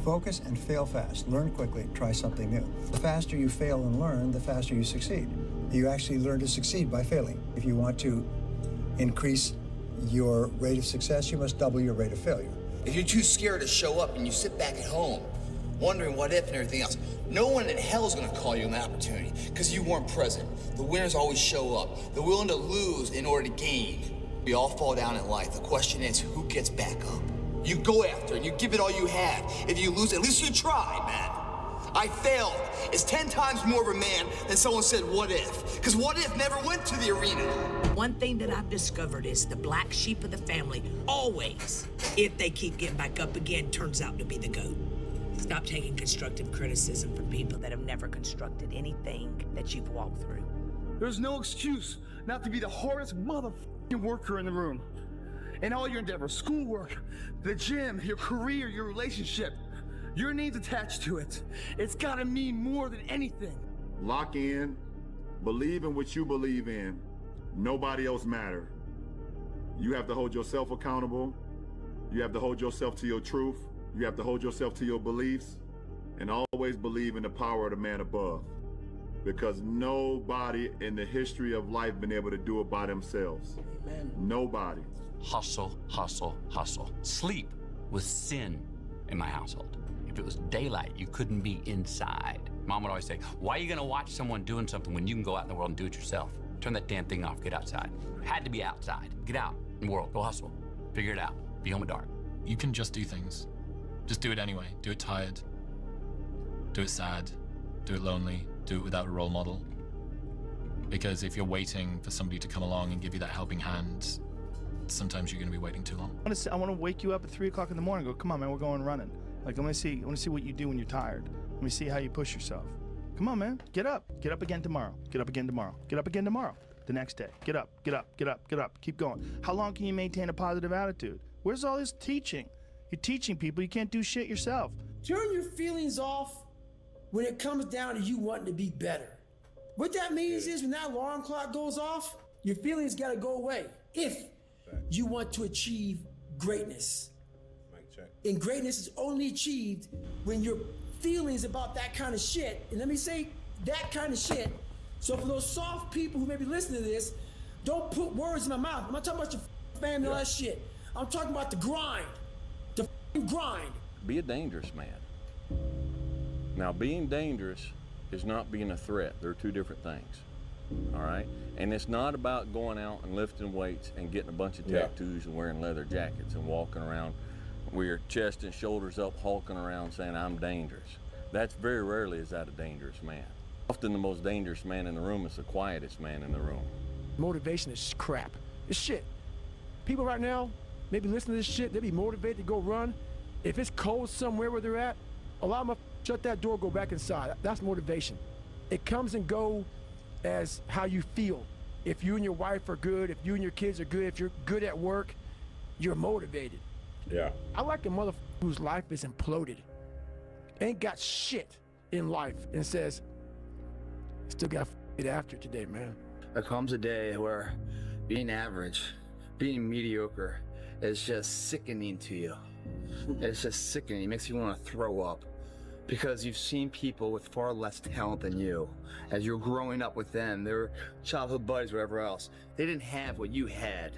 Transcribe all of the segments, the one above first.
Focus and fail fast. Learn quickly. Try something new. The faster you fail and learn, the faster you succeed. You actually learn to succeed by failing. If you want to increase your rate of success, you must double your rate of failure. If you're too scared to show up and you sit back at home, wondering what if and everything else, no one in hell is going to call you an opportunity because you weren't present. The winners always show up. They're willing to lose in order to gain. We all fall down in life. The question is, who gets back up? You go after it and you give it all you have. If you lose, at least you try, man. I failed. It's 10 times more of a man than someone said, what if? Because what if never went to the arena. One thing that I've discovered is the black sheep of the family always, if they keep getting back up again, turns out to be the GOAT. Stop taking constructive criticism from people that have never constructed anything that you've walked through. There's no excuse not to be the hardest motherfucking worker in the room. In all your endeavors, schoolwork, the gym, your career, your relationship, your name's attached to it. It's gotta mean more than anything. Lock in, believe in what you believe in. Nobody else matter. You have to hold yourself accountable. You have to hold yourself to your truth. You have to hold yourself to your beliefs, and always believe in the power of the man above. Because nobody in the history of life been able to do it by themselves. Amen. Nobody. Hustle, hustle, hustle. Sleep was sin in my household. If it was daylight, you couldn't be inside. Mom would always say, why are you gonna watch someone doing something when you can go out in the world and do it yourself? Turn that damn thing off, get outside. Had to be outside. Get out in the world, go hustle. Figure it out, be home at dark. You can just do things. Just do it anyway. Do it tired. Do it sad. Do it lonely. Do it without a role model. Because if you're waiting for somebody to come along and give you that helping hand, sometimes you're going to be waiting too long. I want to wake you up at 3 o'clock in the morning and go, come on, man, we're going running. Like, I want to see what you do when you're tired. Let me see how you push yourself. Come on, man, get up. Get up again tomorrow. Get up again tomorrow. Get up again tomorrow. The next day. Get up, get up, get up, get up. Keep going. How long can you maintain a positive attitude? Where's all this teaching? You're teaching people, you can't do shit yourself. Turn your feelings off when it comes down to you wanting to be better. What that means is when that alarm clock goes off, your feelings gotta go away. If you want to achieve greatness. And greatness is only achieved when your feelings about that kind of shit, and let me say that kind of shit, so for those soft people who may be listening to this, don't put words in my mouth. I'm not talking about your family and all that shit. I'm talking about the grind. Grind. Be a dangerous man. Now, being dangerous is not being a threat. They're two different things. All right? And it's not about going out and lifting weights and getting a bunch of tattoos and wearing leather jackets and walking around with your chest and shoulders up, hulking around saying, I'm dangerous. That's very rarely is that a dangerous man. Often the most dangerous man in the room is the quietest man in the room. Motivation is crap. It's shit. People right now, maybe listen to this shit, they be motivated to go run. If it's cold somewhere where they're at, a lot of them shut that door, go back inside. That's motivation. It comes and go as how you feel. If you and your wife are good, if you and your kids are good, if you're good at work, you're motivated. Yeah. I like a motherfucker whose life is imploded, ain't got shit in life, and says, still got it after today, man. There comes a day where being average, being mediocre is just sickening to you. It's just sickening. It makes you want to throw up because you've seen people with far less talent than you. As you're growing up with them, their childhood buddies, whatever else, they didn't have what you had.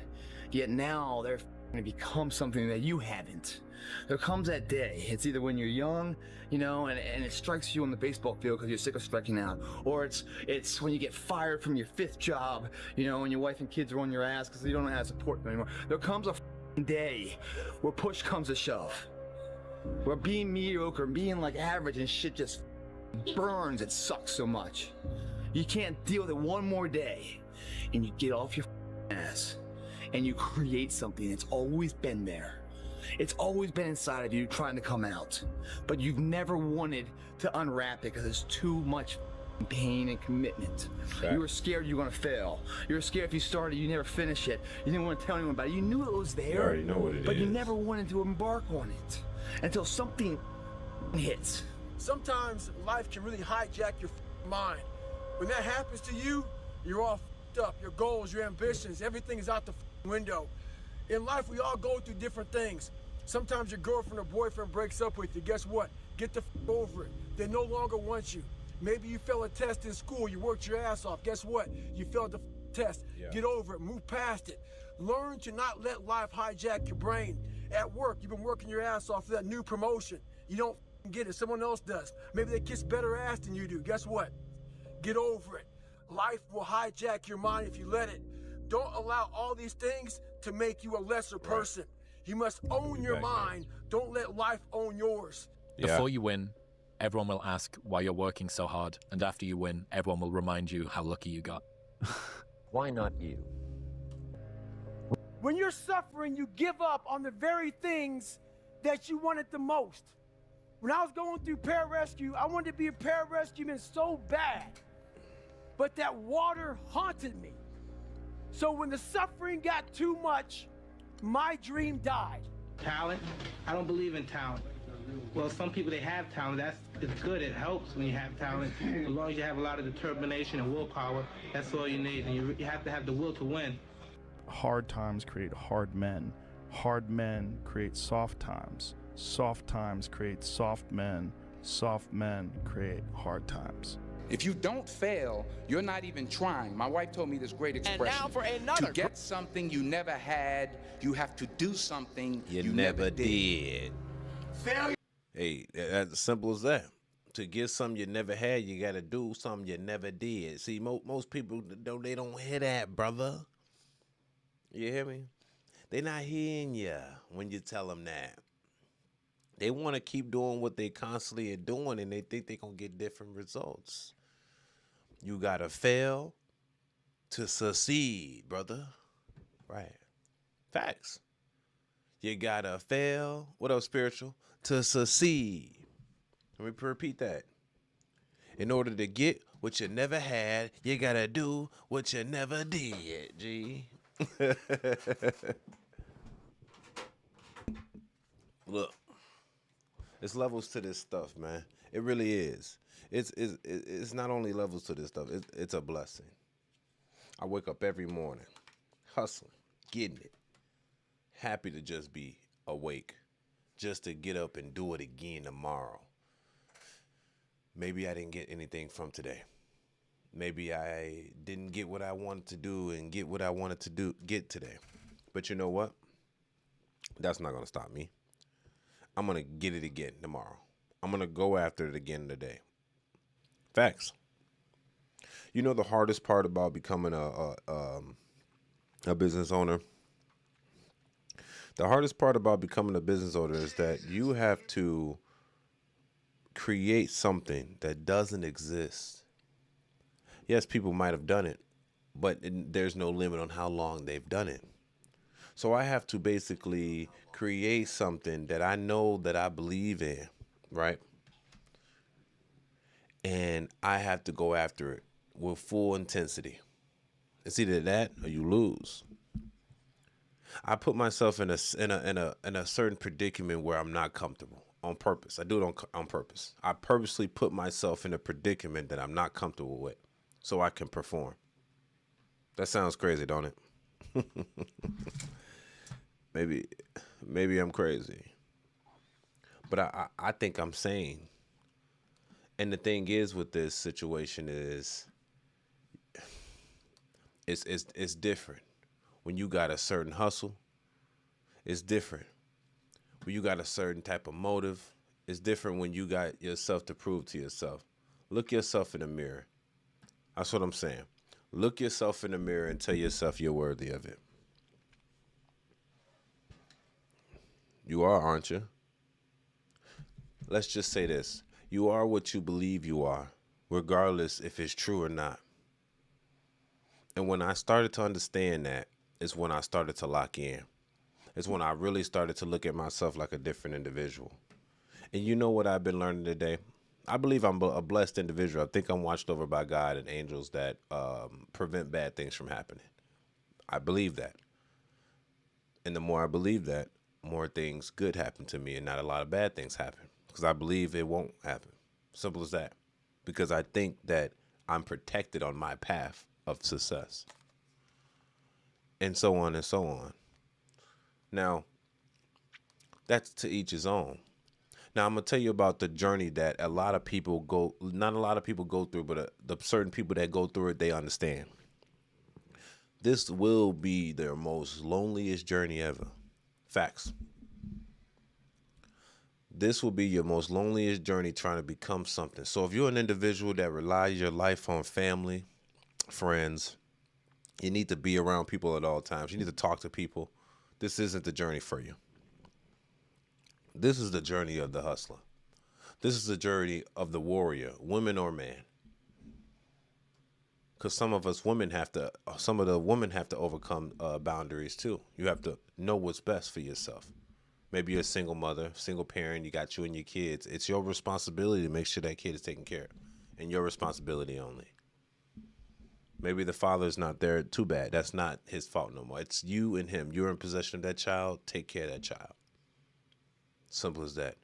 Yet now they're going to become something that you haven't. There comes that day. It's either when you're young, you know, and it strikes you on the baseball field because you're sick of striking out, or it's when you get fired from your 5th job, you know, and your wife and kids are on your ass because you don't know how to support them anymore. There comes a day where push comes to shove, where being mediocre and being like average and shit just burns. It sucks so much. You can't deal with it one more day, and you get off your ass and you create something that's always been there. It's always been inside of you trying to come out, but you've never wanted to unwrap it because it's too much pain and commitment. Okay. You were scared you were going to fail. You were scared if you started, you never finish it. You didn't want to tell anyone about it. You knew it was there, you already know what it but is. You never wanted to embark on it until something hits. Sometimes life can really hijack your mind. When that happens to you, you're all up. Your goals, your ambitions, everything is out the window. In life, we all go through different things. Sometimes your girlfriend or boyfriend breaks up with you. Guess what? Get the f over it. They no longer want you. Maybe you failed a test in school. You worked your ass off. Guess what? You failed the test. Yeah. Get over it. Move past it. Learn to not let life hijack your brain. At work, you've been working your ass off for that new promotion. You don't get it. Someone else does. Maybe they kiss better ass than you do. Guess what? Get over it. Life will hijack your mind if you let it. Don't allow all these things to make you a lesser person. You must own your mind. Don't let life own yours. Before you win, everyone will ask why you're working so hard. And after you win, everyone will remind you how lucky you got. Why not you? When you're suffering, you give up on the very things that you wanted the most. When I was going through pararescue, I wanted to be a pararescueman so bad. But that water haunted me. So when the suffering got too much, my dream died. Talent? I don't believe in talent. Well, some people, they have talent. It's good. It helps when you have talent. As long as you have a lot of determination and willpower, that's all you need. And you have to have the will to win. Hard times create hard men. Hard men create soft times. Soft times create soft men. Soft men create hard times. If you don't fail, you're not even trying. My wife told me this great expression. And now for another. To get something you never had, you have to do something you never did. Failure. Hey, as simple as that. To get something you never had, you got to do something you never did. See, most people, they don't hear that, brother. You hear me? They not hearing you when you tell them that. They want to keep doing what they constantly are doing, and they think they're going to get different results. You got to fail to succeed, brother. Right. Facts. You got to fail, what else, spiritual? To succeed. Let me repeat that. In order to get what you never had, you got to do what you never did, G. Look. It's levels to this stuff, man. It really is. It's not only levels to this stuff. It's a blessing. I wake up every morning, hustling, getting it. Happy to just be awake, just to get up and do it again tomorrow. Maybe I didn't get anything from today. Maybe I didn't get what I wanted to do and get what I wanted to get today. But you know what? That's not going to stop me. I'm going to get it again tomorrow. I'm going to go after it again today. Facts. You know the hardest part about becoming a business owner? The hardest part about becoming a business owner is that you have to create something that doesn't exist. Yes, people might have done it, but there's no limit on how long they've done it. So I have to basically create something that I know that I believe in, right? And I have to go after it with full intensity. It's either that or you lose. I put myself in a certain predicament where I'm not comfortable on purpose. I do it on purpose. I purposely put myself in a predicament that I'm not comfortable with so I can perform. That sounds crazy, don't it? Maybe I'm crazy, but I think I'm sane. And the thing is with this situation is it's different. When you got a certain hustle, it's different. When you got a certain type of motive, it's different when you got yourself to prove to yourself. Look yourself in the mirror. That's what I'm saying. Look yourself in the mirror and tell yourself you're worthy of it. You are, aren't you? Let's just say this. You are what you believe you are, regardless if it's true or not. And when I started to understand that, is when I started to lock in. It's when I really started to look at myself like a different individual. And you know what I've been learning today? I believe I'm a blessed individual. I think I'm watched over by God and angels that prevent bad things from happening. I believe that. And the more I believe that, more things good happen to me and not a lot of bad things happen. Because I believe it won't happen. Simple as that. Because I think that I'm protected on my path of success. And so on and so on. Now, That's to each his own. Now I'm gonna tell you about the journey that a lot of people go. Not a lot of people go through, but the certain people that go through it, they understand. This will be their most loneliest journey ever. Facts. This will be your most loneliest journey trying to become something. So if you're an individual that relies your life on family, friends, you need to be around people at all times. You need to talk to people. This isn't the journey for you. This is the journey of the hustler. This is the journey of the warrior, woman or man. Because some of the women have to overcome boundaries too. You have to know what's best for yourself. Maybe you're a single mother, single parent, you got you and your kids. It's your responsibility to make sure that kid is taken care of, and your responsibility only. Maybe the father's not there, too bad. That's not his fault no more. It's you and him. You're in possession of that child. Take care of that child. Simple as that.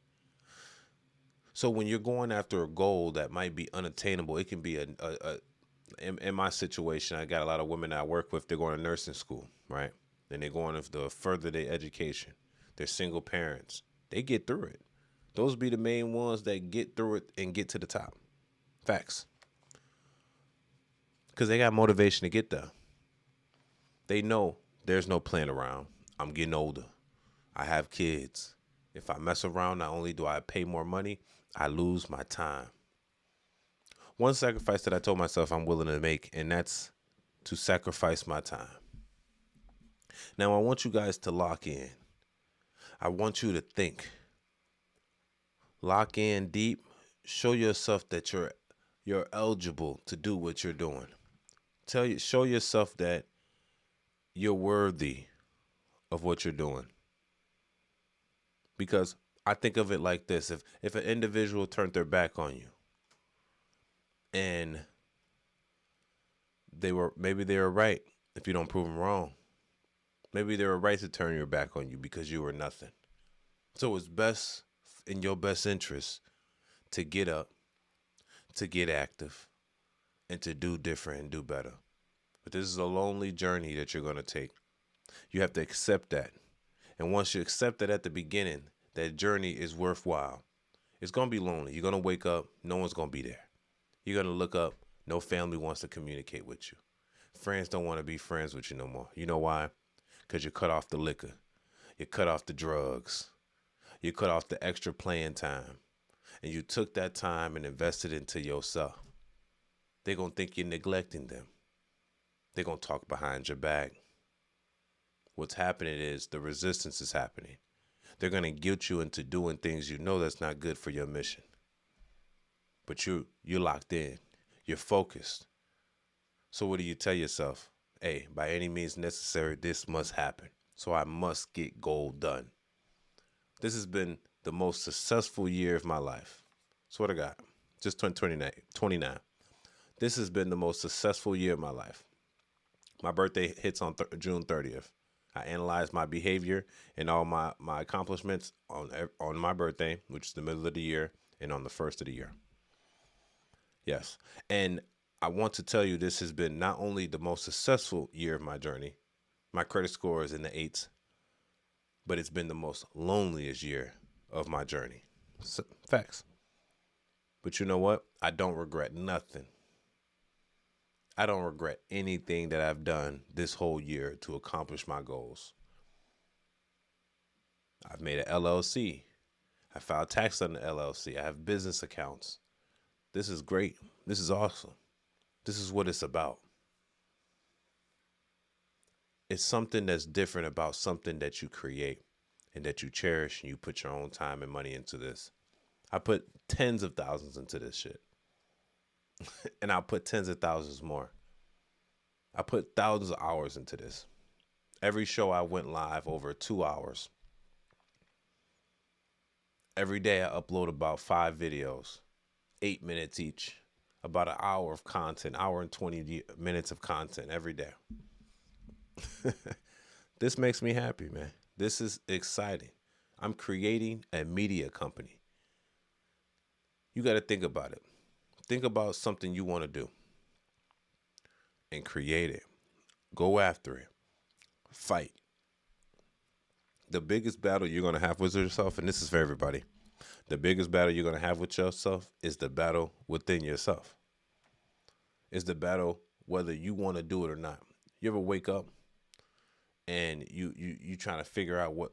So when you're going after a goal that might be unattainable, it can be in my situation, I got a lot of women that I work with, they're going to nursing school, right? And they're going to further their education. They're single parents. They get through it. Those be the main ones that get through it and get to the top. Facts. Because they got motivation to get there. They know there's no playing around. I'm getting older. I have kids. If I mess around, not only do I pay more money, I lose my time. One sacrifice that I told myself I'm willing to make, and that's to sacrifice my time. Now, I want you guys to lock in. I want you to think. Lock in deep. Show yourself that you're eligible to do what you're doing. Show yourself that you're worthy of what you're doing. Because I think of it like this. If an individual turned their back on you and maybe they were right if you don't prove them wrong. Maybe they were right to turn your back on you because you were nothing. So it's best in your best interest to get up, to get active, and to do different and do better. But this is a lonely journey that you're going to take. You have to accept that. And once you accept that at the beginning, that journey is worthwhile. It's going to be lonely. You're going to wake up. No one's going to be there. You're going to look up. No family wants to communicate with you. Friends don't want to be friends with you no more. You know why? Because you cut off the liquor. You cut off the drugs. You cut off the extra playing time. And you took that time and invested into yourself. They're going to think you're neglecting them. They're going to talk behind your back. What's happening is the resistance is happening. They're going to guilt you into doing things you know that's not good for your mission. But you're locked in. You're focused. So what do you tell yourself? Hey, by any means necessary, this must happen. So I must get goal done. This has been the most successful year of my life. Swear to God. Just 29. This has been the most successful year of my life. My birthday hits on June 30th. I analyzed my behavior and all my accomplishments on my birthday, which is the middle of the year, and on the first of the year. Yes. And I want to tell you this has been not only the most successful year of my journey, my credit score is in the 8s, but it's been the most loneliest year of my journey. So, facts. But you know what? I don't regret nothing. I don't regret anything that I've done this whole year to accomplish my goals. I've made an LLC. I filed tax on the LLC. I have business accounts. This is great. This is awesome. This is what it's about. It's something that's different about something that you create and that you cherish, and you put your own time and money into this. I put tens of thousands into this shit. And I'll put tens of thousands more. I put thousands of hours into this. Every show I went live over 2 hours. Every day I upload about 5 videos, 8 minutes each, about an hour of content, hour and 20 minutes of content every day. This makes me happy, man. This is exciting. I'm creating a media company. You got to think about it. Think about something you want to do and create it. Go after it. Fight. the biggest battle you're going to have with yourself, and this is for everybody, the biggest battle you're going to have with yourself is the battle within yourself. It's the battle whether you want to do it or not. You ever wake up and you trying to figure out what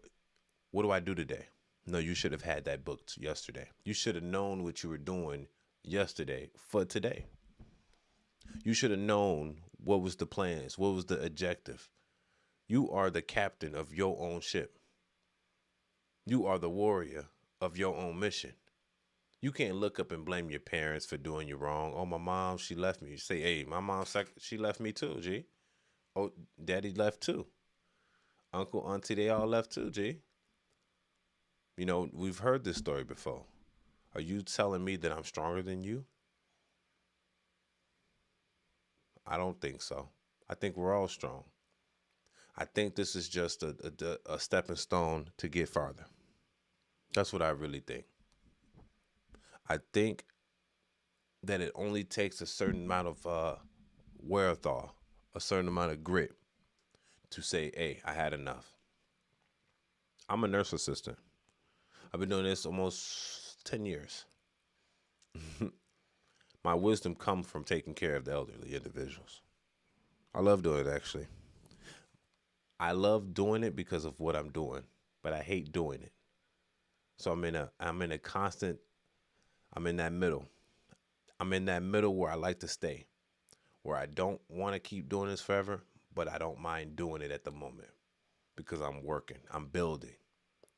do I do today? No, you should have had that booked yesterday. You should have known what you were doing yesterday for today. You should have known what was the plans, what was the objective. You are the captain of your own ship. You are the warrior of your own mission. You can't look up and blame your parents for doing you wrong. Oh, my mom, she left me. You say, hey, my mom, she left me too, G. Oh, daddy left too. Uncle, auntie, they all left too, G. You know, we've heard this story before. Are you telling me that I'm stronger than you? I don't think so. I think we're all strong. I think this is just a stepping stone to get farther. That's what I really think. I think that it only takes a certain amount of wherewithal, a certain amount of grit to say, hey, I had enough. I'm a nurse assistant. I've been doing this almost 10 years. My wisdom comes from taking care of the elderly individuals. I love doing it, actually. I love doing it because of what I'm doing, but I hate doing it. So I'm in that middle. I'm in that middle where I like to stay, where I don't want to keep doing this forever, but I don't mind doing it at the moment because I'm working, I'm building.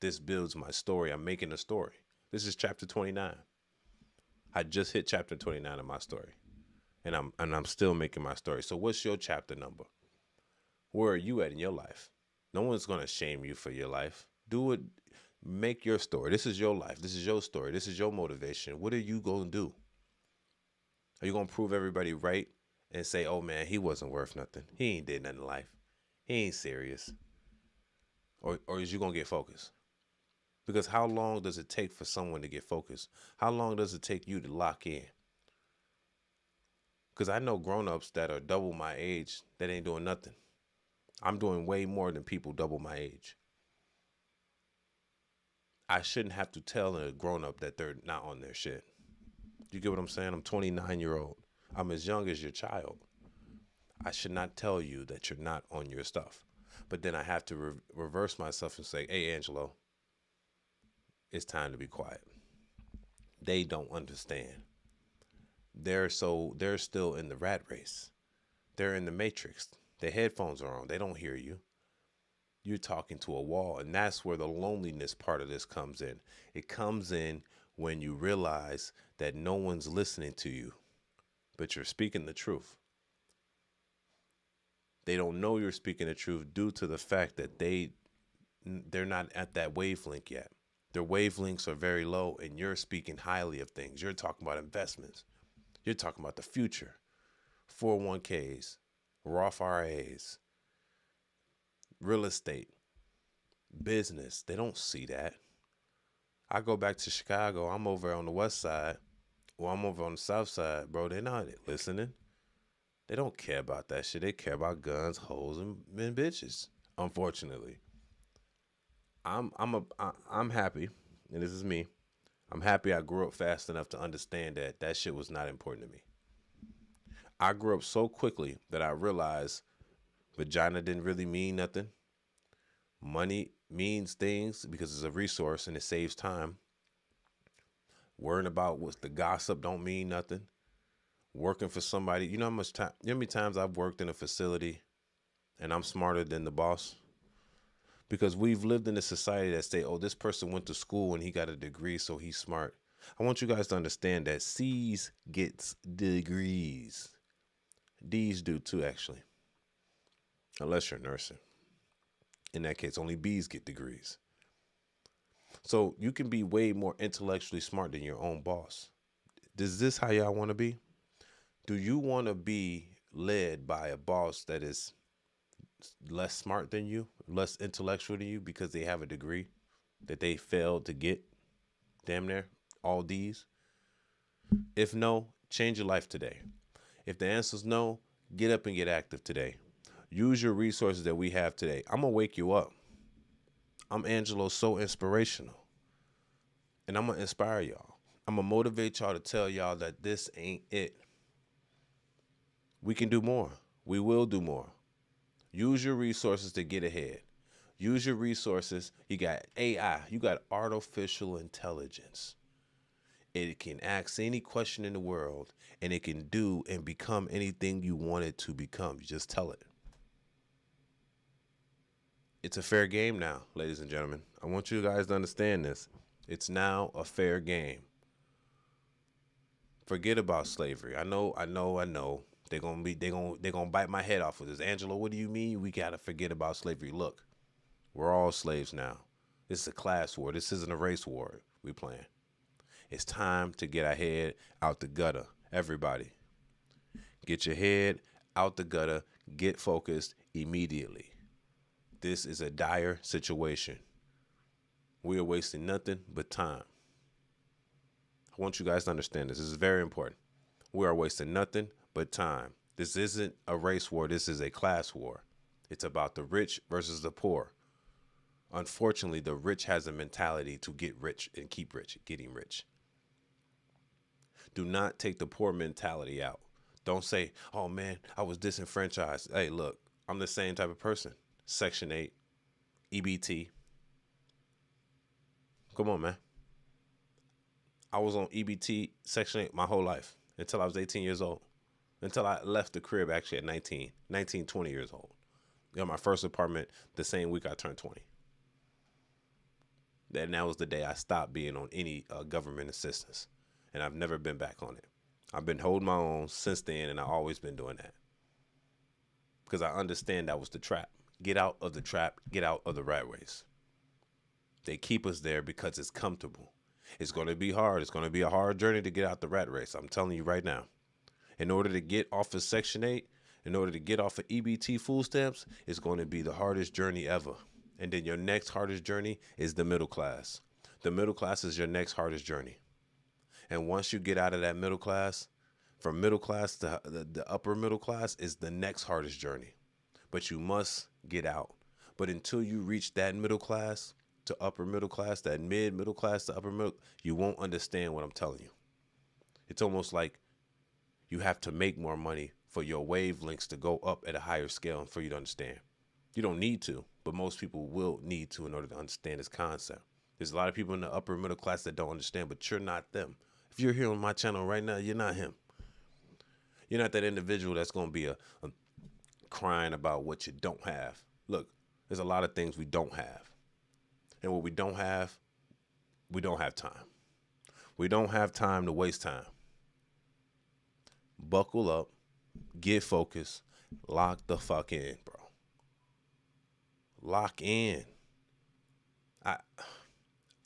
This builds my story. I'm making a story. This is chapter 29. I just hit chapter 29 of my story, and I'm still making my story. So what's your chapter number? Where are you at in your life? No one's going to shame you for your life. Do it. Make your story. This is your life. This is your story. This is your motivation. What are you going to do? Are you going to prove everybody right and say, oh, man, he wasn't worth nothing. He ain't did nothing in life. He ain't serious. Or is you going to get focused? Because how long does it take for someone to get focused? How long does it take you to lock in? Because I know grown-ups that are double my age that ain't doing nothing. I'm doing way more than people double my age. I shouldn't have to tell a grown-up that they're not on their shit. You get what I'm saying? I'm 29-year-old. I'm as young as your child. I should not tell you that you're not on your stuff. But then I have to reverse myself and say, hey, Angelo, it's time to be quiet. They don't understand. They're still in the rat race. They're in the matrix. Their headphones are on. They don't hear you. You're talking to a wall, and that's where the loneliness part of this comes in. It comes in when you realize that no one's listening to you, but you're speaking the truth. They don't know you're speaking the truth due to the fact that they're not at that wavelength yet. Their wavelengths are very low, and you're speaking highly of things. You're talking about investments. You're talking about the future, 401ks, Roth IRAs, real estate, business. They don't see that. I go back to Chicago. I'm over on the west side, or I'm over on the south side, bro. They're not listening. They don't care about that shit. They care about guns, hoes, and bitches. Unfortunately, I'm happy, and this is me. I'm happy I grew up fast enough to understand that shit was not important to me. I grew up so quickly that I realized vagina didn't really mean nothing. Money means things because it's a resource and it saves time. Worrying about what's the gossip don't mean nothing. Working for somebody, you know how many times I've worked in a facility and I'm smarter than the boss? Because we've lived in a society that say, oh, this person went to school and he got a degree, so he's smart. I want you guys to understand that C's gets degrees. D's do too, actually. Unless you're nursing. In that case, only B's get degrees. So you can be way more intellectually smart than your own boss. Is this how y'all want to be? Do you want to be led by a boss that is less smart than you, less intellectual than you because they have a degree that they failed to get? Damn near all D's. If no, change your life today. If the answer is no, get up and get active today. Use your resources that we have today. I'm going to wake you up. I'm Angelo, so inspirational. And I'm going to inspire y'all. I'm going to motivate y'all to tell y'all that this ain't it. We can do more. We will do more. Use your resources to get ahead. Use your resources. You got AI. You got artificial intelligence. It can ask any question in the world, and it can do and become anything you want it to become. You just tell it. It's a fair game now, ladies and gentlemen. I want you guys to understand this. It's now a fair game. Forget about slavery. I know. They're gonna bite my head off with this. Angelo, what do you mean we gotta forget about slavery? Look, we're all slaves now. This is a class war. This isn't a race war we playing. It's time to get our head out the gutter. Everybody, get your head out the gutter. Get focused immediately. This is a dire situation. We are wasting nothing but time. I want you guys to understand this. This is very important. We are wasting nothing but time. This isn't a race war. This is a class war. It's about the rich versus the poor. Unfortunately, the rich has a mentality to get rich and keep rich, getting rich. Do not take the poor mentality out. Don't say, oh man, I was disenfranchised. Hey, look, I'm the same type of person. Section 8, EBT. Come on, man. I was on EBT Section 8 my whole life until I was 18 years old. Until I left the crib actually at 19, 20 years old. Got my first apartment the same week I turned 20. And that was the day I stopped being on any government assistance. And I've never been back on it. I've been holding my own since then, and I've always been doing that. Because I understand that was the trap. Get out of the trap. Get out of the rat race. They keep us there because it's comfortable. It's going to be hard. It's going to be a hard journey to get out the rat race. I'm telling you right now. In order to get off of Section 8, in order to get off of EBT food stamps, it's going to be the hardest journey ever. And then your next hardest journey is the middle class. The middle class is your next hardest journey. And once you get out of that middle class, from middle class to the upper middle class is the next hardest journey. But you must get out. But until you reach that middle class to upper middle class, that middle class to upper middle, you won't understand what I'm telling you. It's almost like you have to make more money for your wavelengths to go up at a higher scale and for you to understand. You don't need to, but most people will need to in order to understand this concept. There's a lot of people in the upper middle class that don't understand, but you're not them. If you're here on my channel right now, you're not him. You're not that individual that's going to be a crying about what you don't have. Look, there's a lot of things we don't have. And what we don't have time. We don't have time to waste time. Buckle up, get focused, lock the fuck in, bro. Lock in.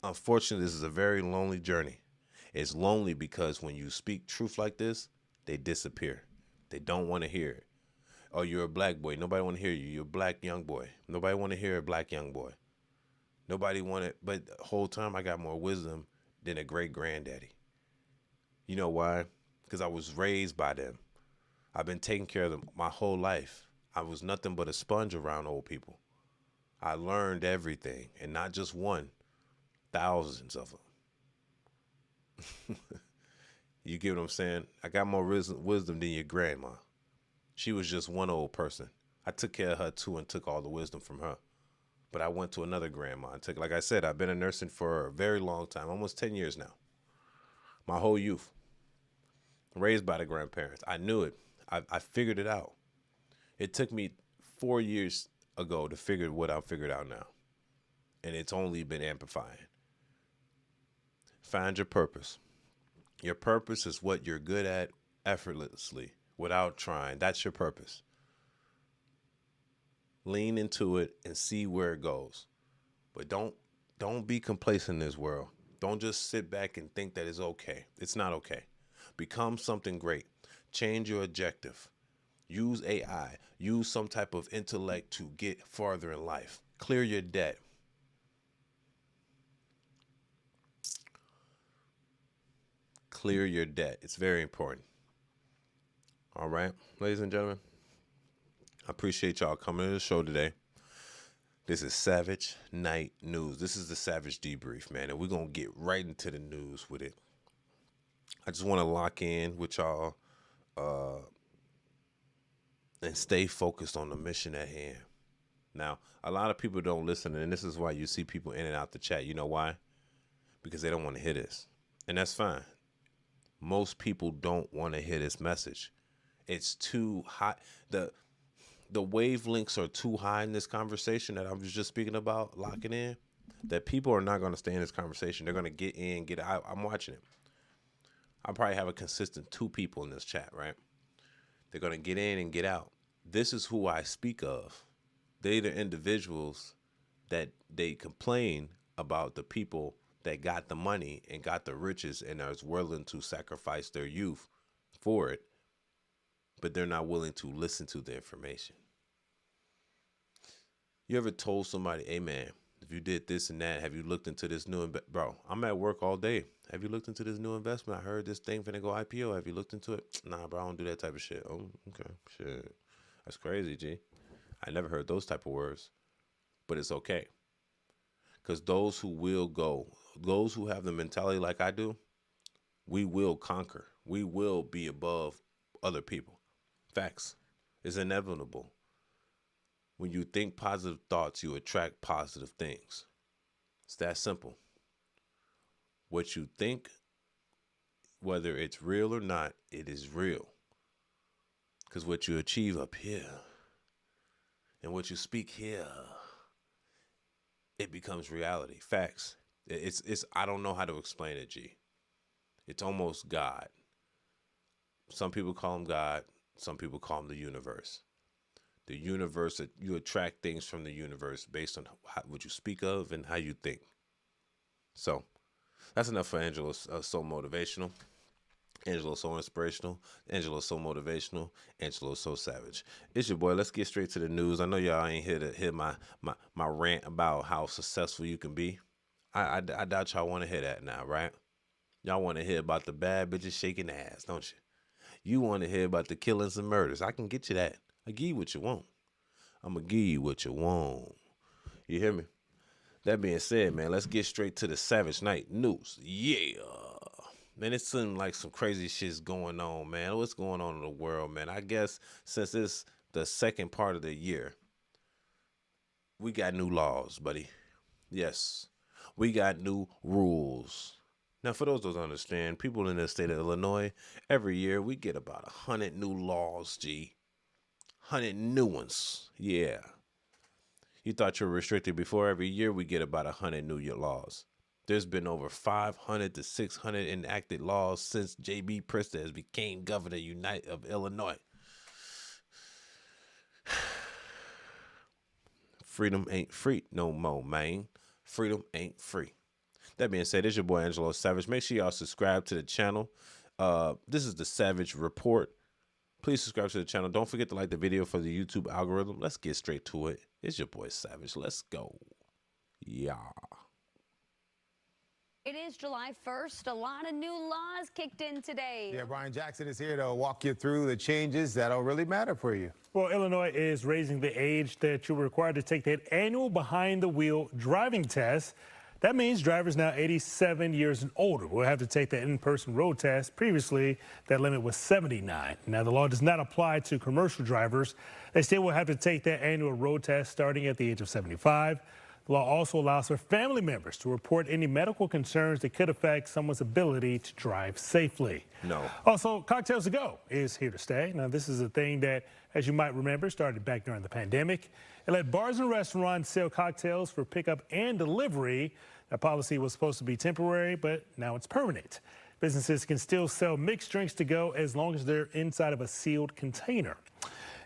Unfortunately, this is a very lonely journey. It's lonely because when you speak truth like this, they disappear. They don't want to hear it. Oh, you're a black boy. Nobody want to hear you. You're a black young boy. Nobody want to hear a black young boy. Nobody want it. But the whole time I got more wisdom than a great granddaddy. You know why? Because I was raised by them. I've been taking care of them my whole life. I was nothing but a sponge around old people. I learned everything, and not just one, thousands of them. You get what I'm saying? I got more wisdom than your grandma. She was just one old person. I took care of her too and took all the wisdom from her. But I went to another grandma and took, like I said, I've been a nursing for a very long time, almost 10 years now. My whole youth. Raised by the grandparents. I knew it. I figured it out. It took me 4 years ago to figure what I figured out now. And it's only been amplifying. Find your purpose. Your purpose is what you're good at effortlessly without trying. That's your purpose. Lean into it and see where it goes. But don't be complacent in this world. Don't just sit back and think that it's okay. It's not okay. Become something great. Change your objective. Use AI. Use some type of intellect to get farther in life. Clear your debt. Clear your debt. It's very important. All right, ladies and gentlemen, I appreciate y'all coming to the show today. This is Savage Night News. This is the Savage Debrief, man, and we're going to get right into the news with it. I just want to lock in with y'all and stay focused on the mission at hand. Now, a lot of people don't listen, and this is why you see people in and out the chat. You know why? Because they don't want to hear this, and that's fine. Most people don't want to hear this message. It's too high. The wavelengths are too high in this conversation that I was just speaking about, locking in, that people are not going to stay in this conversation. They're going to get in, get out. I'm watching it. I probably have a consistent 2 people in this chat, right? They're going to get in and get out. This is who I speak of. They're the individuals that they complain about, the people that got the money and got the riches and are willing to sacrifice their youth for it, but they're not willing to listen to the information. You ever told somebody, hey man, if you did this and that, have you looked into this new bro, I'm at work all day. Have you looked into this new investment? I heard this thing finna go IPO. Have you looked into it? Nah, bro, I don't do that type of shit. Oh, okay, shit. That's crazy, G. I never heard those type of words, but it's okay. Because those who will go, those who have the mentality like I do, we will conquer. We will be above other people. Facts. It's inevitable. When you think positive thoughts, you attract positive things. It's that simple. What you think, whether it's real or not, it is real. Because what you achieve up here and what you speak here, it becomes reality. Facts. It's I don't know how to explain it, G. It's almost God. Some people call him God. Some people call him the universe. The universe, you attract things from the universe based on what you speak of and how you think. So that's enough for Angela. So motivational. Angela so inspirational. Angela so motivational. Angela so savage. It's your boy. Let's get straight to the news. I know y'all ain't here to hear my rant about how successful you can be. I doubt y'all want to hear that now, right? Y'all want to hear about the bad bitches shaking ass, don't you? You want to hear about the killings and murders. I can get you that. I give you what you want. I'm going to give you what you want. You hear me? That being said, man, let's get straight to the Savage Night News. Yeah. Man, it seems like some crazy shit's going on, man. What's going on in the world, man? I guess since it's the second part of the year, we got new laws, buddy. Yes, we got new rules. Now, for those who don't understand, people in the state of Illinois, every year we get about 100 new laws, G. 100 new ones. Yeah. You thought you were restricted before. Every year we get about 100 new laws. There's been over 500 to 600 enacted laws since J.B. Pritzker has became governor of Illinois. Freedom ain't free no more, man. Freedom ain't free. That being said, it's your boy Angelo Savage. Make sure y'all subscribe to the channel. This is the Savage Report. Please subscribe to the channel. Don't forget to like the video for the YouTube algorithm. Let's get straight to it. It's your boy Savage. Let's go. Yeah. It is July 1st. A lot of new laws kicked in today. Yeah, Brian Jackson is here to walk you through the changes that'll really matter for you. Well, Illinois is raising the age that you're required to take that annual behind-the-wheel driving test. That means drivers now 87 years and older will have to take that in-person road test. Previously, that limit was 79. Now, the law does not apply to commercial drivers. They still will have to take that annual road test starting at the age of 75. The law also allows for family members to report any medical concerns that could affect someone's ability to drive safely. No. Also, Cocktails to Go is here to stay. Now, this is a thing that, as you might remember, started back during the pandemic. It let bars and restaurants sell cocktails for pickup and delivery. That policy was supposed to be temporary, but now it's permanent. Businesses can still sell mixed drinks to go as long as they're inside of a sealed container.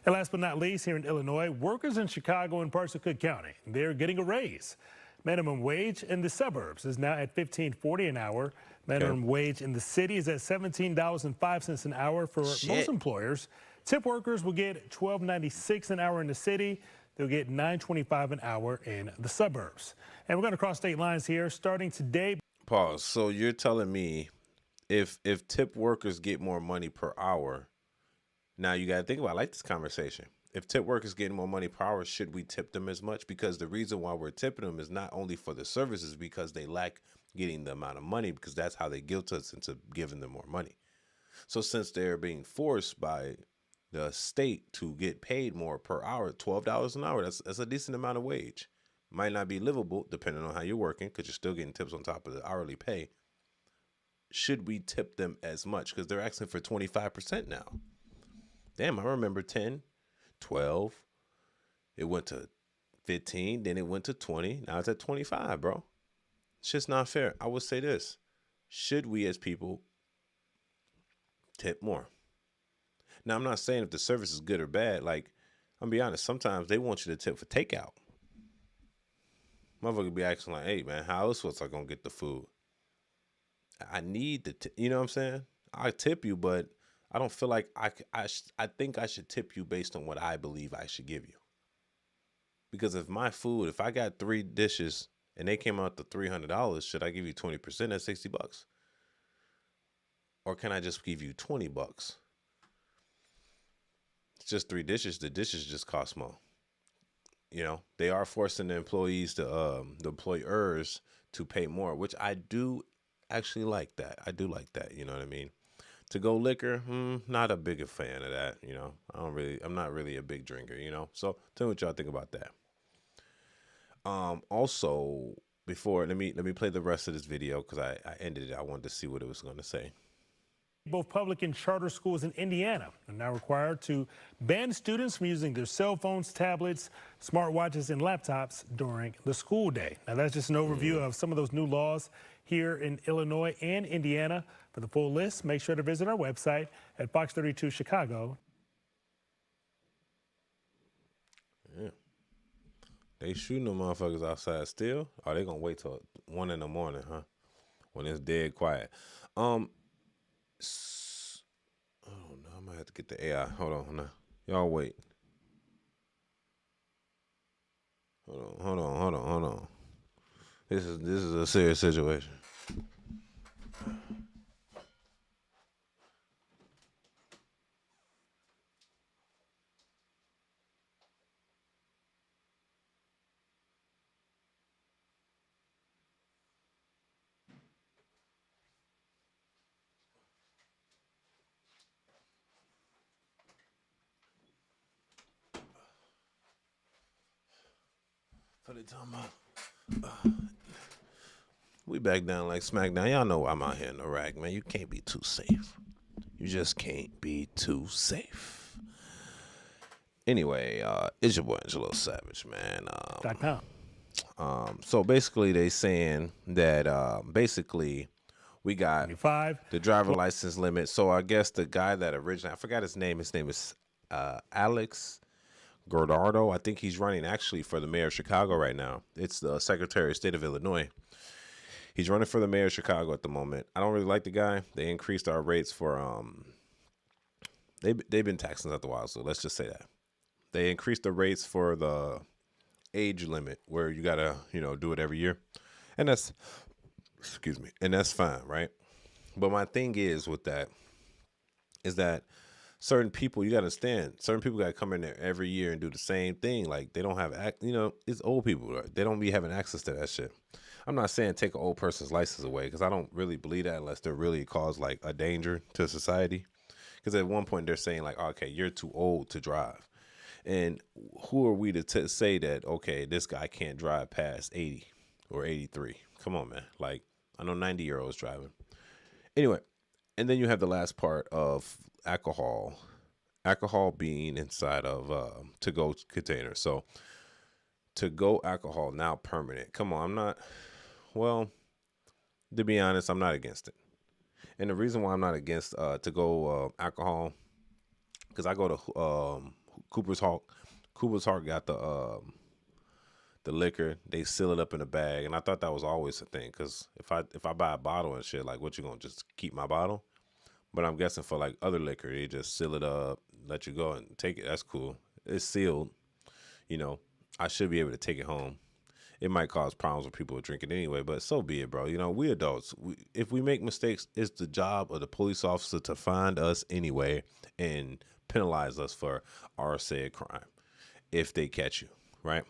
And last but not least, here in Illinois, workers in Chicago and parts of Cook County, they're getting a raise. Minimum wage in the suburbs is now at $15.40 an hour. Minimum wage in the city is at $17.05 an hour for most employers. Tip workers will get $12.96 an hour in the city. They'll get $9.25 an hour in the suburbs. And we're going to cross state lines here starting today. Pause. So you're telling me if tip workers get more money per hour, now you got to think about, I like this conversation. if tip workers getting more money per hour, should we tip them as much? Because the reason why we're tipping them is not only for the services, because they lack getting the amount of money, because that's how they guilt us into giving them more money. So since they're being forced by the state to get paid more per hour, $12 an hour, that's a decent amount of wage. Might not be livable depending on how you're working, because you're still getting tips on top of the hourly pay. Should we tip them as much? Because they're asking for 25% now. Damn, I remember 10, 12. It went to 15, then it went to 20. Now it's at 25, bro. It's just not fair. I would say this. Should we as people tip more? Now, I'm not saying if the service is good or bad. Like, I'm gonna be honest, sometimes they want you to tip for takeout. Motherfucker be asking like, hey, man, how else was I gonna get the food? I need the you know what I'm saying? I tip you, but I don't feel like I think I should tip you based on what I believe I should give you. Because if my food, if I got 3 dishes and they came out to $300, should I give you 20%? That's $60. Or can I just give you $20? It's just 3 dishes. The dishes just cost more. You know, they are forcing the employees to, the employers to pay more, which I do actually like that. I do like that. You know what I mean? To go liquor, not a big fan of that. You know, I'm not really a big drinker, you know? So tell me what y'all think about that. Also, before, let me play the rest of this video, because I ended it. I wanted to see what it was going to say. Both public and charter schools in Indiana are now required to ban students from using their cell phones, tablets, smartwatches, and laptops during the school day. Now, that's just an overview of some of those new laws here in Illinois and Indiana. For the full list, make sure to visit our website at Fox32 Chicago. Yeah. They shooting them motherfuckers outside still? Or they gonna wait till 1 in the morning, huh? When it's dead quiet. Oh no, I might have to get the AI. Hold on now. Y'all wait. Hold on. This is a serious situation. So they talking about we back down like SmackDown. Y'all know I'm out here in Iraq, man. You can't be too safe. You just can't be too safe. Anyway, it's your boy Angelo Savage, man. So basically they saying that basically we got the driver license limit. So I guess the guy that originally, I forgot his name is Alex Gordardo. I think he's running actually for the mayor of Chicago right now. It's the Secretary of State of Illinois. He's running for the mayor of Chicago at the moment. I don't really like the guy. They increased our rates for they've been taxing us after a while, so let's just say that. They increased the rates for the age limit where you gotta, do it every year. And that's fine, right? But my thing is with that is that certain people, you got to understand, certain people got to come in there every year and do the same thing. Like, they don't have, it's old people. Right? They don't be having access to that shit. I'm not saying take an old person's license away, because I don't really believe that unless they're really cause, like, a danger to society. Because at one point they're saying, like, okay, you're too old to drive. And who are we to say that, okay, this guy can't drive past 80 or 83? Come on, man. Like, I know 90-year-olds driving. Anyway, and then you have the last part of alcohol being inside of to-go containers. So to-go alcohol now permanent. Come on, to be honest, I'm not against it. And the reason why I'm not against to-go alcohol, because I go to Cooper's Hawk. Cooper's Hawk got the liquor. They seal it up in a bag, and I thought that was always a thing. Because if I buy a bottle and shit, like, what, you gonna just keep my bottle? But I'm guessing for, like, other liquor, they just seal it up, let you go and take it. That's cool. It's sealed. I should be able to take it home. It might cause problems with people who drink it anyway, but so be it, bro. We adults. If we make mistakes, it's the job of the police officer to find us anyway and penalize us for our said crime if they catch you, right?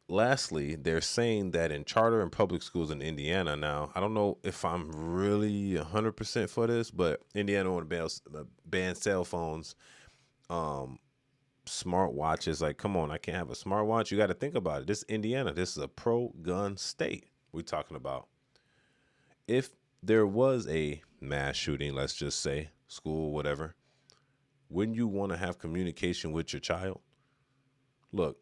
Lastly, they're saying that in charter and public schools in Indiana now, I don't know if I'm really 100% for this, but Indiana want to ban cell phones, smartwatches. Like, come on, I can't have a smartwatch. You got to think about it. This is Indiana. This is a pro-gun state we're talking about. If there was a mass shooting, let's just say, school, whatever, wouldn't you want to have communication with your child? Look,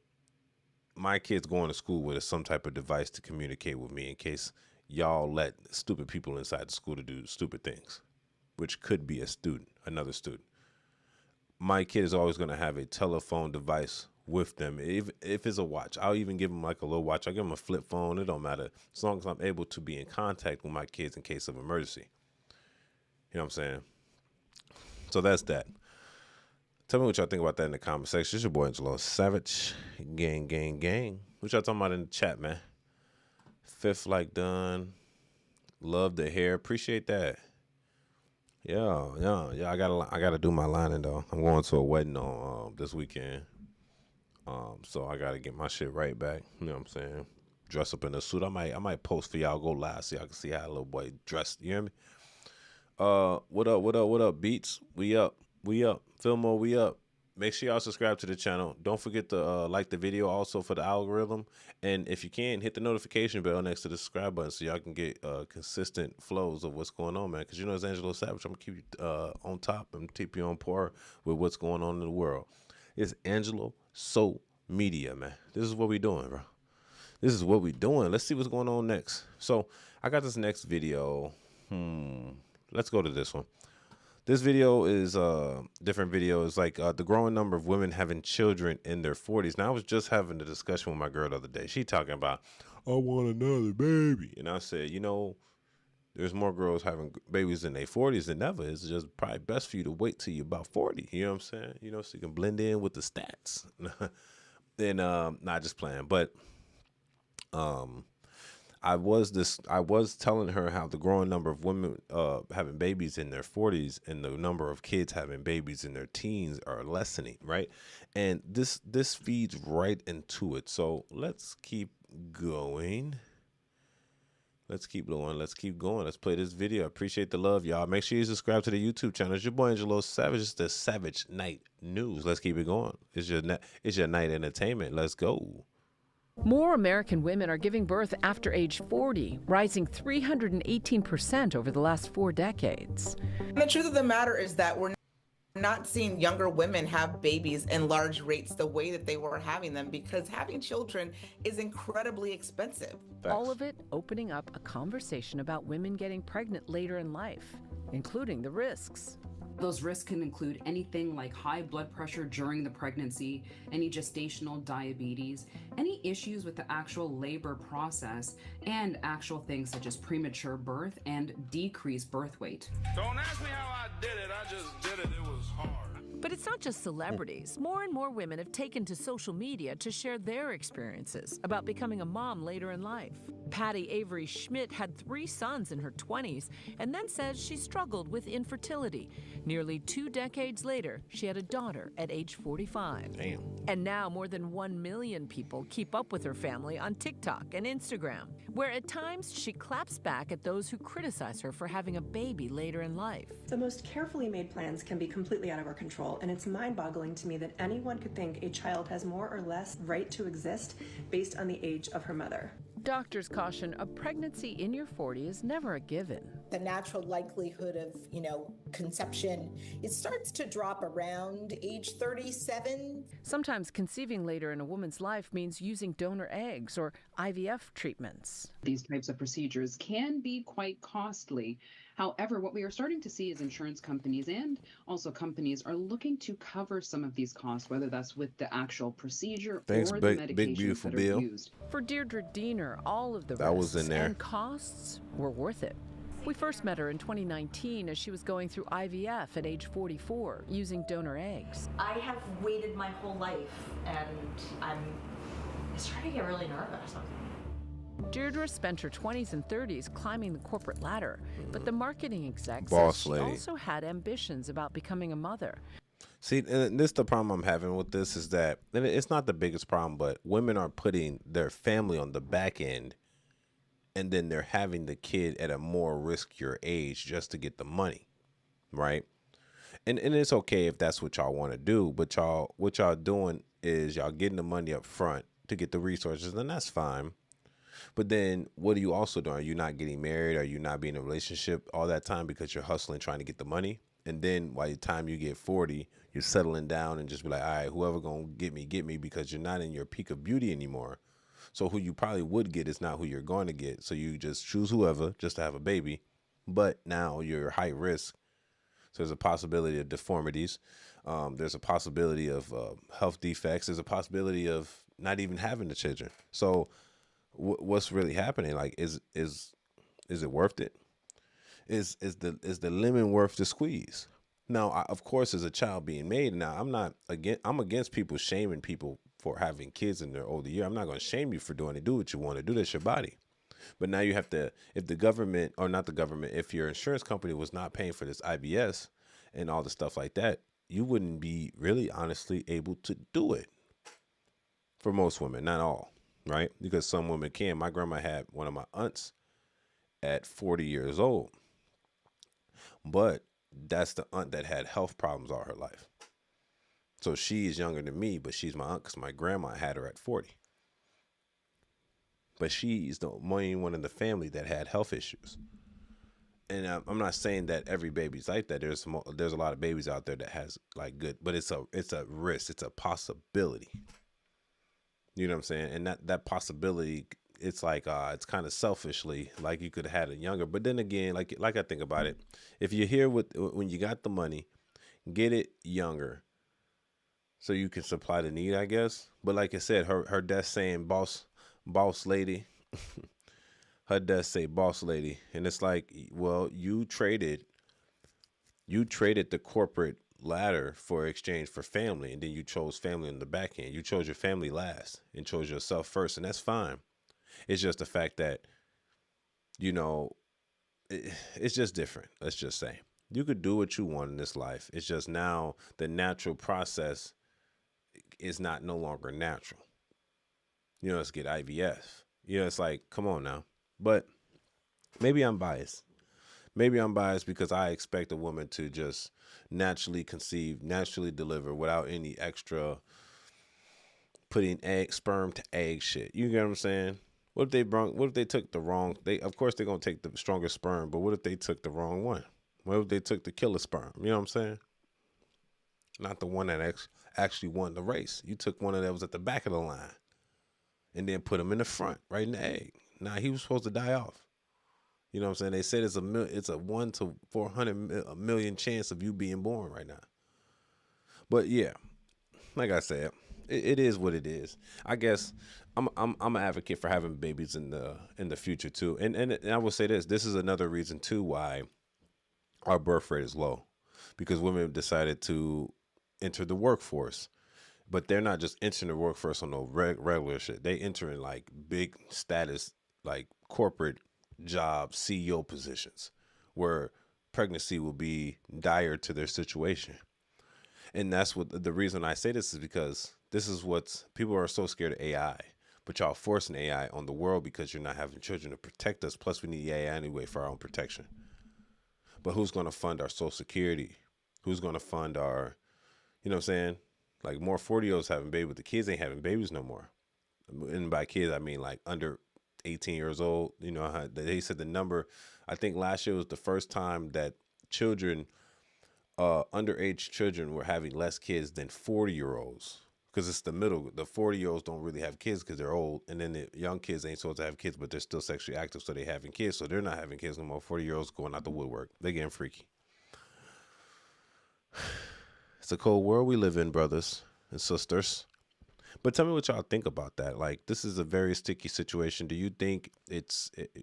my kid's going to school with some type of device to communicate with me in case y'all let stupid people inside the school to do stupid things, which could be a student, another student. My kid is always going to have a telephone device with them. If it's a watch, I'll even give them like a little watch. I'll give them a flip phone. It don't matter. As long as I'm able to be in contact with my kids in case of emergency. You know what I'm saying? So that's that. Tell me what y'all think about that in the comment section. It's your boy Angelo Savage. Gang, gang, gang. What y'all talking about in the chat, man? Fifth like done. Love the hair. Appreciate that. Yeah. I gotta do my lining though. I'm going to a wedding on this weekend. So I gotta get my shit right back. You know what I'm saying? Dress up in a suit. I might post for y'all. Go live so y'all can see how a little boy dressed. You hear me? What up, Beats? We up. Fillmore, we up. Make sure y'all subscribe to the channel. Don't forget to like the video also for the algorithm. And if you can, hit the notification bell next to the subscribe button so y'all can get consistent flows of what's going on, man. Because you know it's Angelo Savage. I'm going to keep you on top and keep you on par with what's going on in the world. It's Angelo Soul Media, man. This is what we doing, bro. This is what we doing. Let's see what's going on next. So I got this next video. Let's go to this one. This video is a different video. It's like the growing number of women having children in their 40s. Now, I was just having a discussion with my girl the other day. She talking about, I want another baby. And I said, you know, there's more girls having babies in their 40s than ever. It's just probably best for you to wait till you're about 40. You know what I'm saying? You know, so you can blend in with the stats. Then, not just playing. But I was telling her how the growing number of women having babies in their 40s and the number of kids having babies in their teens are lessening, right? And this feeds right into it. So let's keep going. Let's keep going. Let's play this video. I appreciate the love, y'all. Make sure you subscribe to the YouTube channel. It's your boy Angelo Savage. It's the Savage Night News. Let's keep it going. It's your night entertainment. Let's go. More American women are giving birth after age 40, rising 318% over the last 4 decades. And the truth of the matter is that we're not seeing younger women have babies in large rates the way that they were having them because having children is incredibly expensive. All of it opening up a conversation about women getting pregnant later in life, including the risks. Those risks can include anything like high blood pressure during the pregnancy, any gestational diabetes, any issues with the actual labor process, and actual things such as premature birth and decreased birth weight. Don't ask me how I did it, I just did it. It was hard. But it's not just celebrities. More and more women have taken to social media to share their experiences about becoming a mom later in life. Patty Avery Schmidt had 3 sons in her 20s and then says she struggled with infertility. Nearly 2 decades later, she had a daughter at age 45. Damn. And now more than 1 million people keep up with her family on TikTok and Instagram, where at times she claps back at those who criticize her for having a baby later in life. The most carefully made plans can be completely out of our control, and it's mind-boggling to me that anyone could think a child has more or less right to exist based on the age of her mother. Doctors caution a pregnancy in your 40s is never a given. The natural likelihood of, conception, it starts to drop around age 37. Sometimes conceiving later in a woman's life means using donor eggs or IVF treatments. These types of procedures can be quite costly. However, what we are starting to see is insurance companies and also companies are looking to cover some of these costs, whether that's with the actual procedure or the medications that are used. For Deirdre Diener, all of the That was risks in there. and costs were worth it. We first met her in 2019 as she was going through IVF at age 44, using donor eggs. I have waited my whole life, and I'm starting to get really nervous. Deirdre spent her 20s and 30s climbing the corporate ladder, but the marketing exec Boss says she lady. also had ambitions about becoming a mother. See, and this the problem I'm having with this is that, and it's not the biggest problem, but women are putting their family on the back end, and then they're having the kid at a more riskier age just to get the money, right? And it's okay if that's what y'all want to do, but what y'all doing is y'all getting the money up front to get the resources, and that's fine. But then what are you also doing? Are you not getting married? Are you not being in a relationship all that time because you're hustling trying to get the money? And then by the time you get 40, you're settling down and just be like, all right, whoever gonna get me, because you're not in your peak of beauty anymore. So who you probably would get is not who you're going to get. So you just choose whoever just to have a baby. But now you're high risk. So there's a possibility of deformities. There's a possibility of health defects. There's a possibility of not even having the children. So what's really happening? Like, is it worth it? Is the lemon worth the squeeze? Now, of course, there's a child being made. Now, I'm against people shaming people for having kids in their older year. I'm not going to shame you for doing it. Do what you want to do. That's your body. But now you have to, if the government, or not the government, if your insurance company was not paying for this IBS and all the stuff like that, you wouldn't be really honestly able to do it. For most women, not all, right? Because some women can. My grandma had one of my aunts at 40 years old. But that's the aunt that had health problems all her life. So she is younger than me, but she's my aunt because my grandma had her at 40. But she's the only one in the family that had health issues. And I'm not saying that every baby's like that. There's a lot of babies out there that has like good, but it's a risk. It's a possibility. You know what I'm saying? And that possibility, it's like it's kind of selfishly like you could have had it younger. But then again, like I think about it, if you're here when you got the money, get it younger, so you can supply the need, I guess. But like I said, her desk saying boss lady, her desk say boss lady, and it's like, well, you traded the corporate ladder for exchange for family, and then you chose family on the back end. You chose your family last and chose yourself first, and that's fine. It's just the fact that, it's just different. Let's just say you could do what you want in this life. It's just now the natural process is no longer natural. Let's get IVF. It's like, come on now. But maybe I'm biased. Maybe I'm biased because I expect a woman to just naturally conceive, naturally deliver without any extra putting sperm to egg shit. You get what I'm saying? What if they took the wrong? Of course they're gonna take the stronger sperm, but what if they took the wrong one? What if they took the killer sperm? You know what I'm saying? Not the one that actually won the race. You took one that was at the back of the line, and then put him in the front, right in the egg. Now he was supposed to die off. You know what I'm saying? They said it's a 1 to 400 million chance of you being born right now. But yeah, like I said, it is what it is. I guess I'm an advocate for having babies in the future too. And I will say this is another reason too why our birth rate is low, because women decided to enter the workforce. But they're not just entering the workforce on no regular shit. They enter in like big status, like corporate job CEO positions where pregnancy will be dire to their situation. And that's what the reason I say this is because this is what's people are so scared of AI, but y'all forcing AI on the world because you're not having children to protect us. Plus we need AI anyway for our own protection. But who's going to fund our Social Security? Who's going to fund our, you know what I'm saying? Like more 40-year-olds having babies, but the kids ain't having babies no more. And by kids, I mean like under 18 years old. You know how they said the number, I think last year was the first time that children, underage children were having less kids than 40-year-olds. Because it's the middle. The 40-year-olds don't really have kids because they're old. And then the young kids ain't supposed to have kids, but they're still sexually active, so they're having kids. So they're not having kids no more. 40-year-olds going out the woodwork. They're getting freaky. It's a cold world we live in, brothers and sisters. But tell me what y'all think about that. Like, this is a very sticky situation. Do you think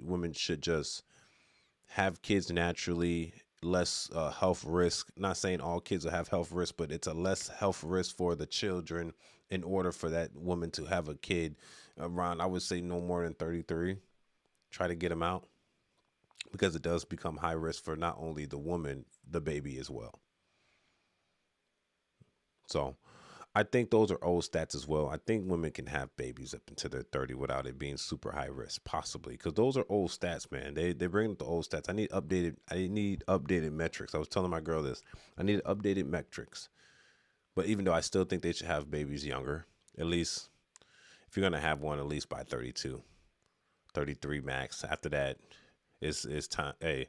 women should just have kids naturally, less health risk? Not saying all kids will have health risk, but it's a less health risk for the children in order for that woman to have a kid around, I would say, no more than 33. try to get them out, because it does become high risk for not only the woman, the baby as well. So I think those are old stats as well. I think women can have babies up until they're 30 without it being super high risk, possibly, because those are old stats, man. They bring up the old stats. I need updated metrics. I was telling my girl this. I need updated metrics. But even though I still think they should have babies younger, at least if you're going to have one, at least by 32, 33 max. After that, it's time. Hey,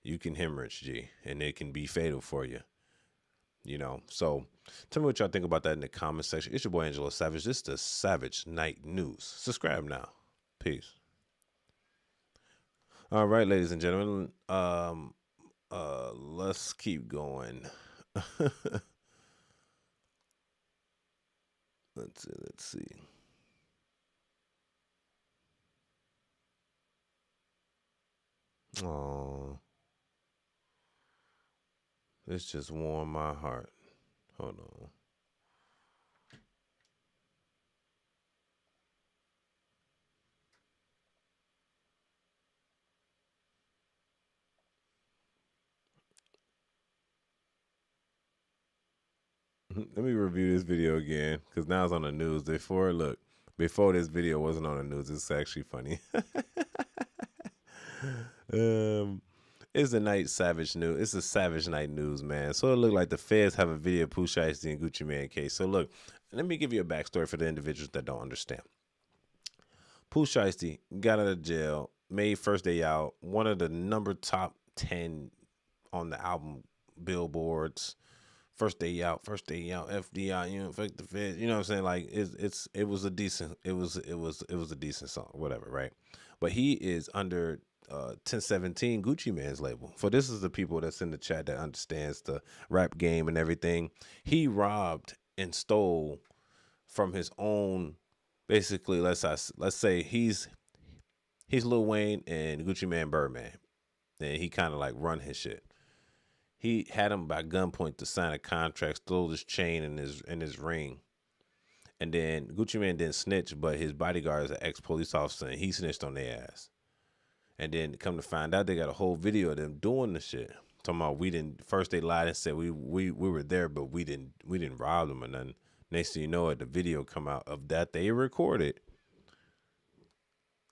you can hemorrhage, G, and it can be fatal for you. You know, so tell me what y'all think about that in the comment section. It's your boy Angelo Savage. This is the Savage Night News. Subscribe now. Peace. All right, ladies and gentlemen. Let's keep going. Let's see. Oh, this just warmed my heart. Hold on. Let me review this video again, because now it's on the news. Before this video wasn't on the news. It's actually funny. It's the night Savage News. It's the Savage Night News, man. So it looked like the feds have a video of Pooh Shiesty and Gucci Mane case. So look, let me give you a backstory for the individuals that don't understand. Pooh Shiesty got out of jail, made First Day Out one of the top 10 on the album billboards. First Day Out, FDI, you know, fuck the feds. You know what I'm saying? Like it was a decent song, whatever, right? But he is under 1017 Gucci Mane's label. For this is the people that's in the chat that understands the rap game and everything. He robbed and stole from his own, basically, let's say he's Lil Wayne and Gucci Mane Birdman. And he kind of like run his shit. He had him by gunpoint to sign a contract, stole his chain and his ring. And then Gucci Mane didn't snitch, but his bodyguard is an ex-police officer, and he snitched on their ass. And then come to find out, they got a whole video of them doing the shit. Talking about first they lied and said we were there, but we didn't rob them or nothing. Next thing you know, the video come out of that they recorded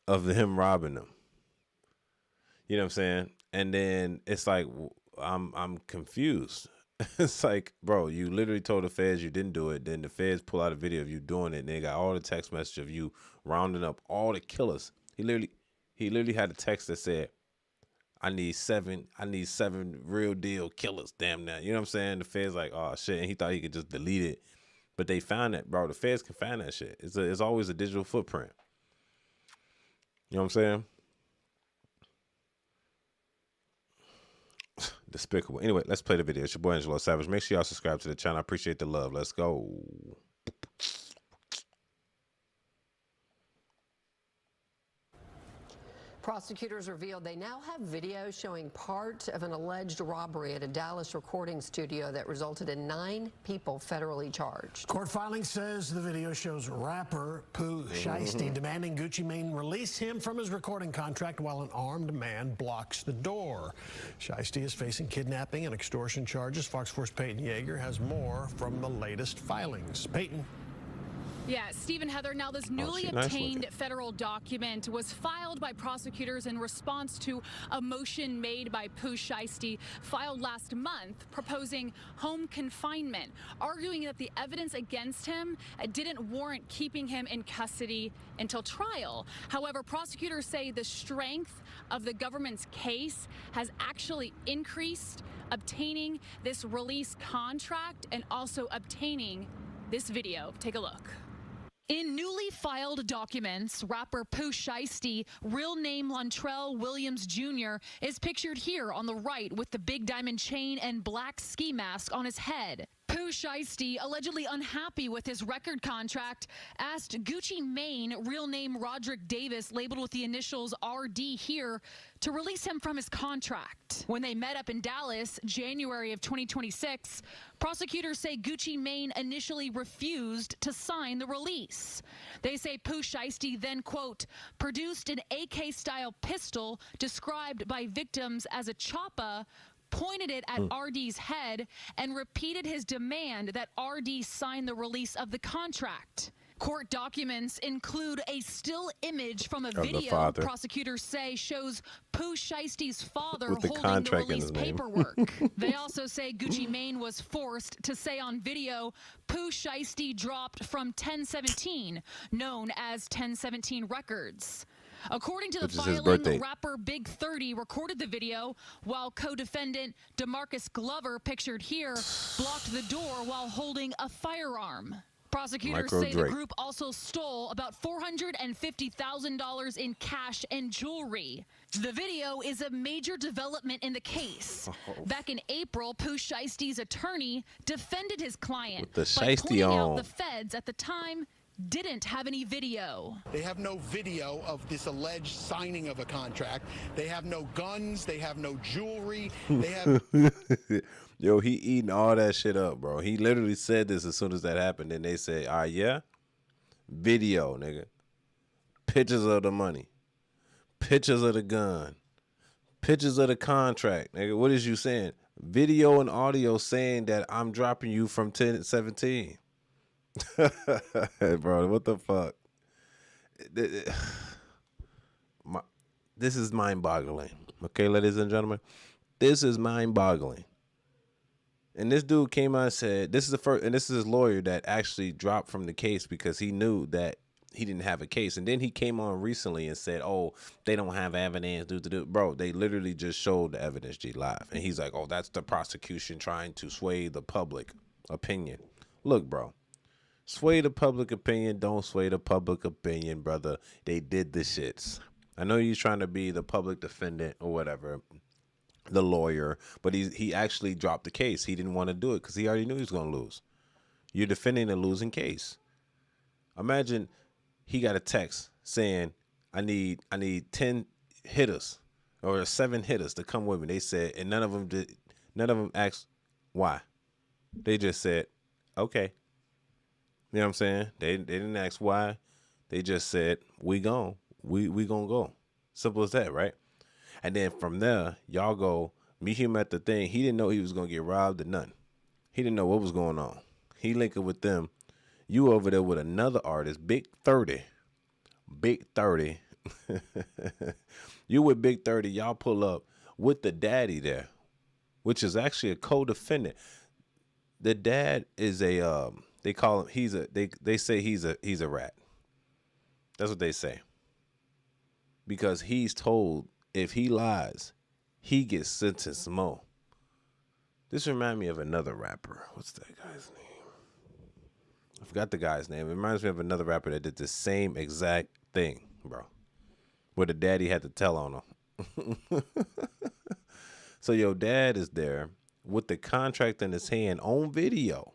of him robbing them. You know what I'm saying? And then it's like, I'm confused. It's like, bro, you literally told the feds you didn't do it. Then the feds pull out a video of you doing it. And they got all the text message of you rounding up all the killers. He literally had a text that said, I need seven real deal killers. Damn that. You know what I'm saying? The feds like, oh shit. And he thought he could just delete it. But they found that, bro. The feds can find that shit. It's always a digital footprint. You know what I'm saying? Despicable. Anyway, let's play the video. It's your boy Angelo Savage. Make sure y'all subscribe to the channel. I appreciate the love. Let's go. Prosecutors revealed they now have video showing part of an alleged robbery at a Dallas recording studio that resulted in 9 people federally charged. Court filing says the video shows rapper Pooh Shiesty demanding Gucci Mane release him from his recording contract while an armed man blocks the door. Shiesty is facing kidnapping and extortion charges. Fox 4's Peyton Yeager has more from the latest filings. Peyton. Yeah, Steve and Heather, now this newly obtained federal document was filed by prosecutors in response to a motion made by Pooh Shiesty filed last month proposing home confinement, arguing that the evidence against him didn't warrant keeping him in custody until trial. However, prosecutors say the strength of the government's case has actually increased, obtaining this release contract and also obtaining this video. Take a look. In newly filed documents, rapper Pooh Shiesty, real name Lontrell Williams Jr., is pictured here on the right with the big diamond chain and black ski mask on his head. Pooh Shiesty, allegedly unhappy with his record contract, asked Gucci Mane, real name Roderick Davis, labeled with the initials RD here, to release him from his contract. When they met up in Dallas, January of 2026, prosecutors say Gucci Mane initially refused to sign the release. They say Pooh Shiesty then, quote, produced an AK-style pistol described by victims as a choppa, pointed it at RD's head, and repeated his demand that RD sign the release of the contract. Court documents include a still image from a video prosecutors say shows Pooh Shiesty's father with the holding contract the release in his name. paperwork. They also say Gucci Mane was forced to say on video Pooh Shiesty dropped from 1017, known as 1017 Records. According to the filing, rapper Big 30 recorded the video while co-defendant DeMarcus Glover, pictured here, blocked the door while holding a firearm. Prosecutors say the group also stole about $450,000 in cash and jewelry. The video is a major development in the case. Back in April, Pooh Shiesty's attorney defended his client by pointing out the feds at the time didn't have any video. They have no video of this alleged signing of a contract. They have no guns. They have no jewelry. They have. Yo, he eating all that shit up, bro. He literally said this as soon as that happened. And they said, yeah? Video, nigga. Pictures of the money. Pictures of the gun. Pictures of the contract, nigga. What is you saying? Video and audio saying that I'm dropping you from 1017. Bro, what the fuck? This is mind-boggling. Okay, ladies and gentlemen, this is mind-boggling. And this dude came out and said, this is the first, and this is his lawyer that actually dropped from the case because he knew that he didn't have a case. And then he came on recently and said, oh, they don't have evidence. Bro, they literally just showed the evidence, G, live. And he's like, oh, that's the prosecution trying to sway the public opinion. Look, bro. Sway the public opinion, don't sway the public opinion, brother. They did the shits. I know he's trying to be the public defendant or whatever, the lawyer, but he actually dropped the case. He didn't want to do it because he already knew he was going to lose. You're defending a losing case. Imagine he got a text saying, I need 10 hitters or 7 hitters to come with me. They said, and none of them asked why. They just said, okay. You know what I'm saying? They didn't ask why. They just said, we gonna go. Simple as that, right? And then from there, y'all go meet him at the thing. He didn't know he was gonna get robbed or nothing. He didn't know what was going on. He linked it with them. You over there with another artist, Big 30. Big 30. You with Big 30, y'all pull up with the daddy there, which is actually a co-defendant. The dad is a they call him they say he's a rat. That's what they say. Because he's told if he lies, he gets sentenced more. This reminds me of another rapper. What's that guy's name? I forgot the guy's name. It reminds me of another rapper that did the same exact thing, bro. Where the daddy had to tell on him. So your dad is there with the contract in his hand on video.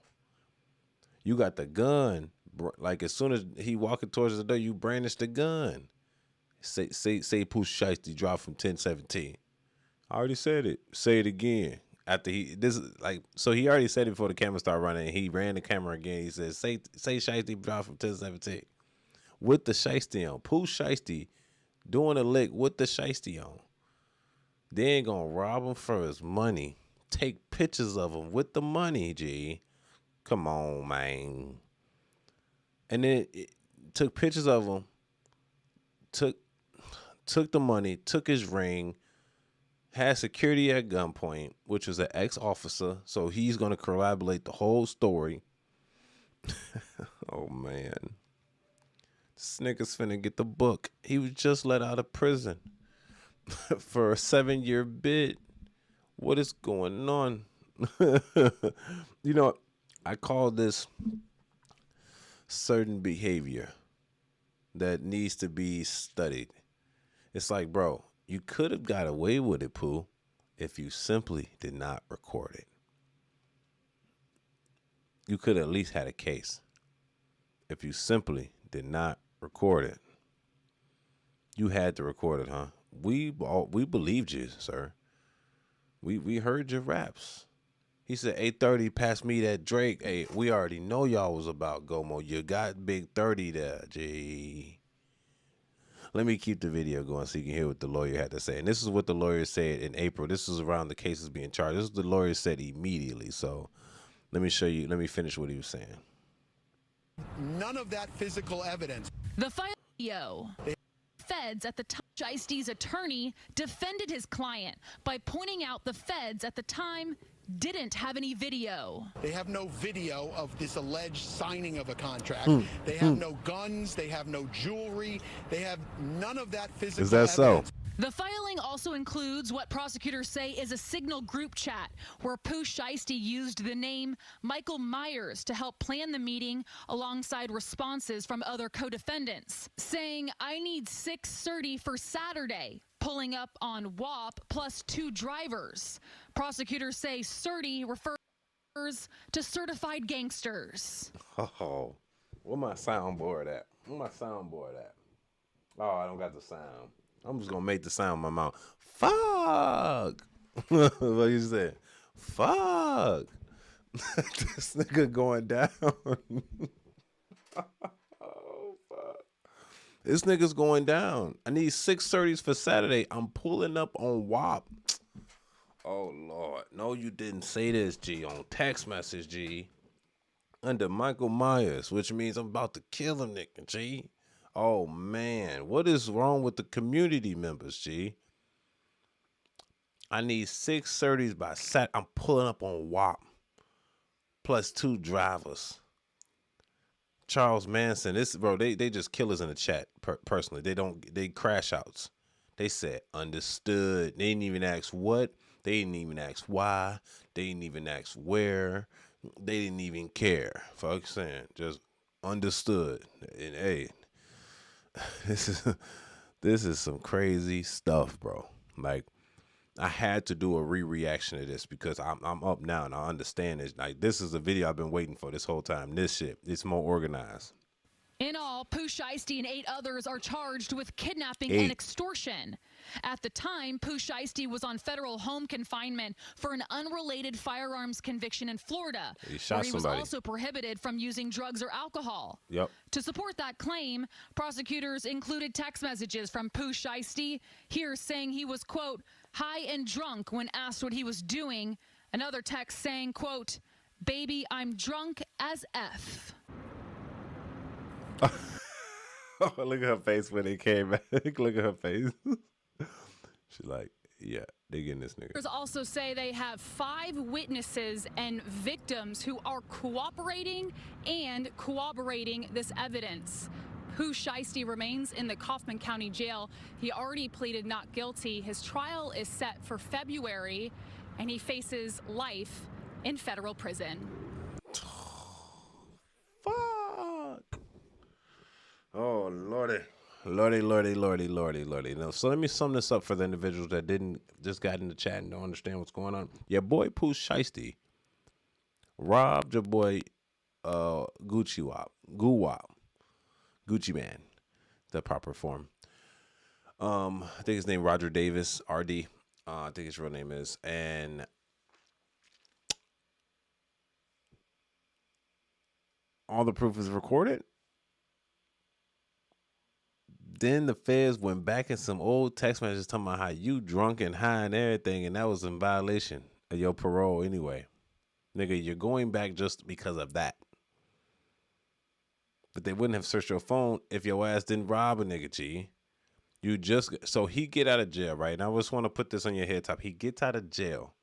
You got the gun. Like as soon as he walking towards the door, you brandish the gun. Say Pooh Shiesty dropped from 1017. I already said it. Say it again. After he already said it before the camera started running. And he ran the camera again. He said, say Shiesty dropped from 1017. With the Shiesty on. Pooh Shiesty doing a lick with the Shiesty on. Then gonna rob him for his money. Take pictures of him with the money, G. Come on, man. And then took pictures of him. Took the money, took his ring, had security at gunpoint, which was an ex-officer, so he's going to corroborate the whole story. Oh, man. This nigga's finna get the book. He was just let out of prison for a 7-year bid. What is going on? You know, I call this certain behavior that needs to be studied. It's like, bro, you could have got away with it, Pooh, if you simply did not record it. you could at least had a case. If you simply did not record it, you had to record it, huh? We believed you, sir. We heard your raps. He said 8:30, pass me that Drake. Hey, we already know y'all was about Gomo. You got big 30 there, G. Let me keep the video going so you can hear what the lawyer had to say. And this is what the lawyer said in April. This is around the cases being charged. This is what the lawyer said immediately. So let me show you. Let me finish what he was saying. None of that physical evidence. The video. Feds at the time, Shiesty's attorney defended his client by pointing out the feds at the time didn't have any video. They have no video of this alleged signing of a contract. They have no guns. They have no jewelry. They have none of that physical Is that evidence. so? The filing also includes what prosecutors say is a Signal group chat where Pooh Shiesty used the name Michael Myers to help plan the meeting alongside responses from other co-defendants, saying, I need 6:30 for Saturday, pulling up on WAP plus 2 drivers. Prosecutors say CERTI refers to certified gangsters. Oh, where my soundboard at? Where my soundboard at? Oh, I don't got the sound. I'm just gonna make the sound in my mouth. Fuck. What you said? Fuck. This nigga going down. Oh fuck. This nigga's going down. I need 6:30s for Saturday. I'm pulling up on WAP. Oh Lord. No, you didn't say this, G, on text message, G. Under Michael Myers, which means I'm about to kill him, nigga, G. Oh, man. What is wrong with the community members, G? I need 6:30s by Saturday. I'm pulling up on WAP. Plus 2 drivers. Charles Manson. This, bro, they just killers in the chat, personally. They crash outs. They said, understood. They didn't even ask what. They didn't even ask why. They didn't even ask where. They didn't even care. Folks saying, just understood. And, hey, this is some crazy stuff, bro. Like, I had to do a reaction to this because I'm up now and I understand it. Like, this is a video I've been waiting for this whole time. This shit, it's more organized. In all, Pooh Shiesty and 8 others are charged with kidnapping and extortion. At the time, Pooh Shiesty was on federal home confinement for an unrelated firearms conviction in Florida, He shot where he was somebody. also prohibited from using drugs or alcohol. Yep. To support that claim, prosecutors included text messages from Pooh Shiesty, here saying he was, quote, high and drunk when asked what he was doing. Another text saying, quote, baby, I'm drunk as F. Oh, look at her face when it came back. Look at her face. She's like, yeah, they getting this nigga. Prosecutors also say they have 5 witnesses and victims who are cooperating and corroborating this evidence. Pooh Shiesty remains in the Kaufman County Jail. He already pleaded not guilty. His trial is set for February, and he faces life in federal prison. Oh, Lordy. Lordy. Now, so let me sum this up for the individuals that didn't just got in the chat and don't understand what's going on. Your boy Pooh Shiesty robbed your boy Gucci Man, the proper form. I think his name Roger Davis, RD. I think his real name is. And all the proof is recorded. Then the feds went back in some old text messages talking about how you drunk and high and everything, and that was in violation of your parole anyway. Nigga, you're going back just because of that. But they wouldn't have searched your phone if your ass didn't rob a nigga, G. You just, so he get out of jail, right? And I just want to put this on your head top. He gets out of jail,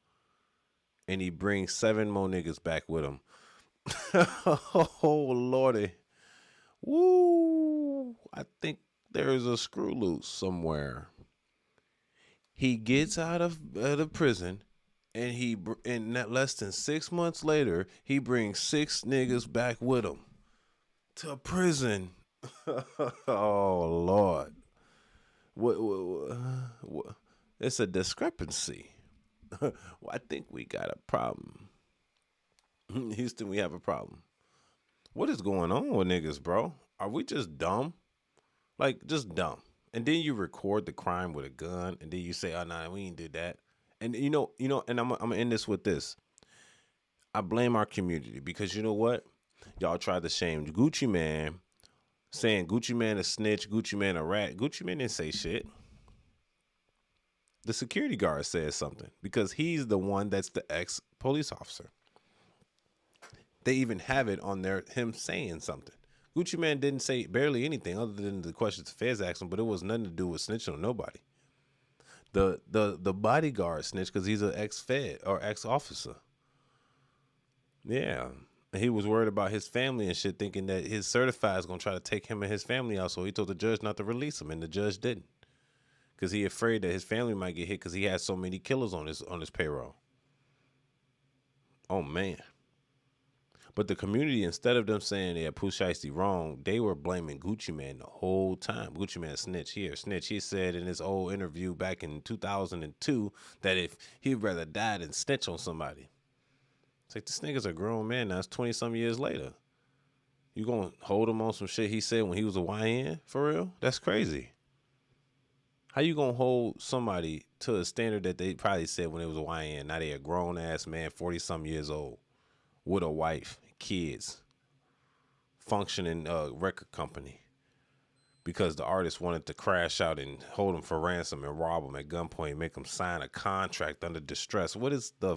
and he brings 7 more niggas back with him. Oh, Lordy. Woo. I think there's a screw loose somewhere. He gets out of prison, and in less than 6 months later, he brings 6 niggas back with him to prison. Oh Lord, what? It's a discrepancy. Well, I think we got a problem. Houston, we have a problem. What is going on with niggas, bro? Are we just dumb? Like, just dumb. And then you record the crime with a gun, and then you say, oh, nah, we ain't did that. And, and I'm going to end this with this. I blame our community because you know what? Y'all tried to shame Gucci Mane, saying Gucci Mane a snitch, Gucci Mane a rat. Gucci Mane didn't say shit. The security guard says something because he's the one that's the ex-police officer. They even have it on there, him saying something. Gucci Mane didn't say barely anything other than the questions the feds asked him, but it was nothing to do with snitching on nobody. The bodyguard snitched because he's an ex-fed or ex-officer. Yeah. And he was worried about his family and shit, thinking that his certified is going to try to take him and his family out, so he told the judge not to release him, and the judge didn't. Because he afraid that his family might get hit because he has so many killers on his payroll. Oh, man. But the community, instead of them saying, yeah, Pooh Shiesty wrong, they were blaming Gucci Mane the whole time. Gucci Mane snitch here, snitch. He said in his old interview back in 2002 that if he'd rather die than snitch on somebody. It's like, this nigga's a grown man now. It's 20-some years later. You gonna hold him on some shit he said when he was a YN? For real? That's crazy. How you gonna hold somebody to a standard that they probably said when it was a YN? Now they a grown-ass man, 40-some years old, with a wife, kids, functioning record company, because the artist wanted to crash out and hold him for ransom and rob him at gunpoint, make him sign a contract under distress. What is the...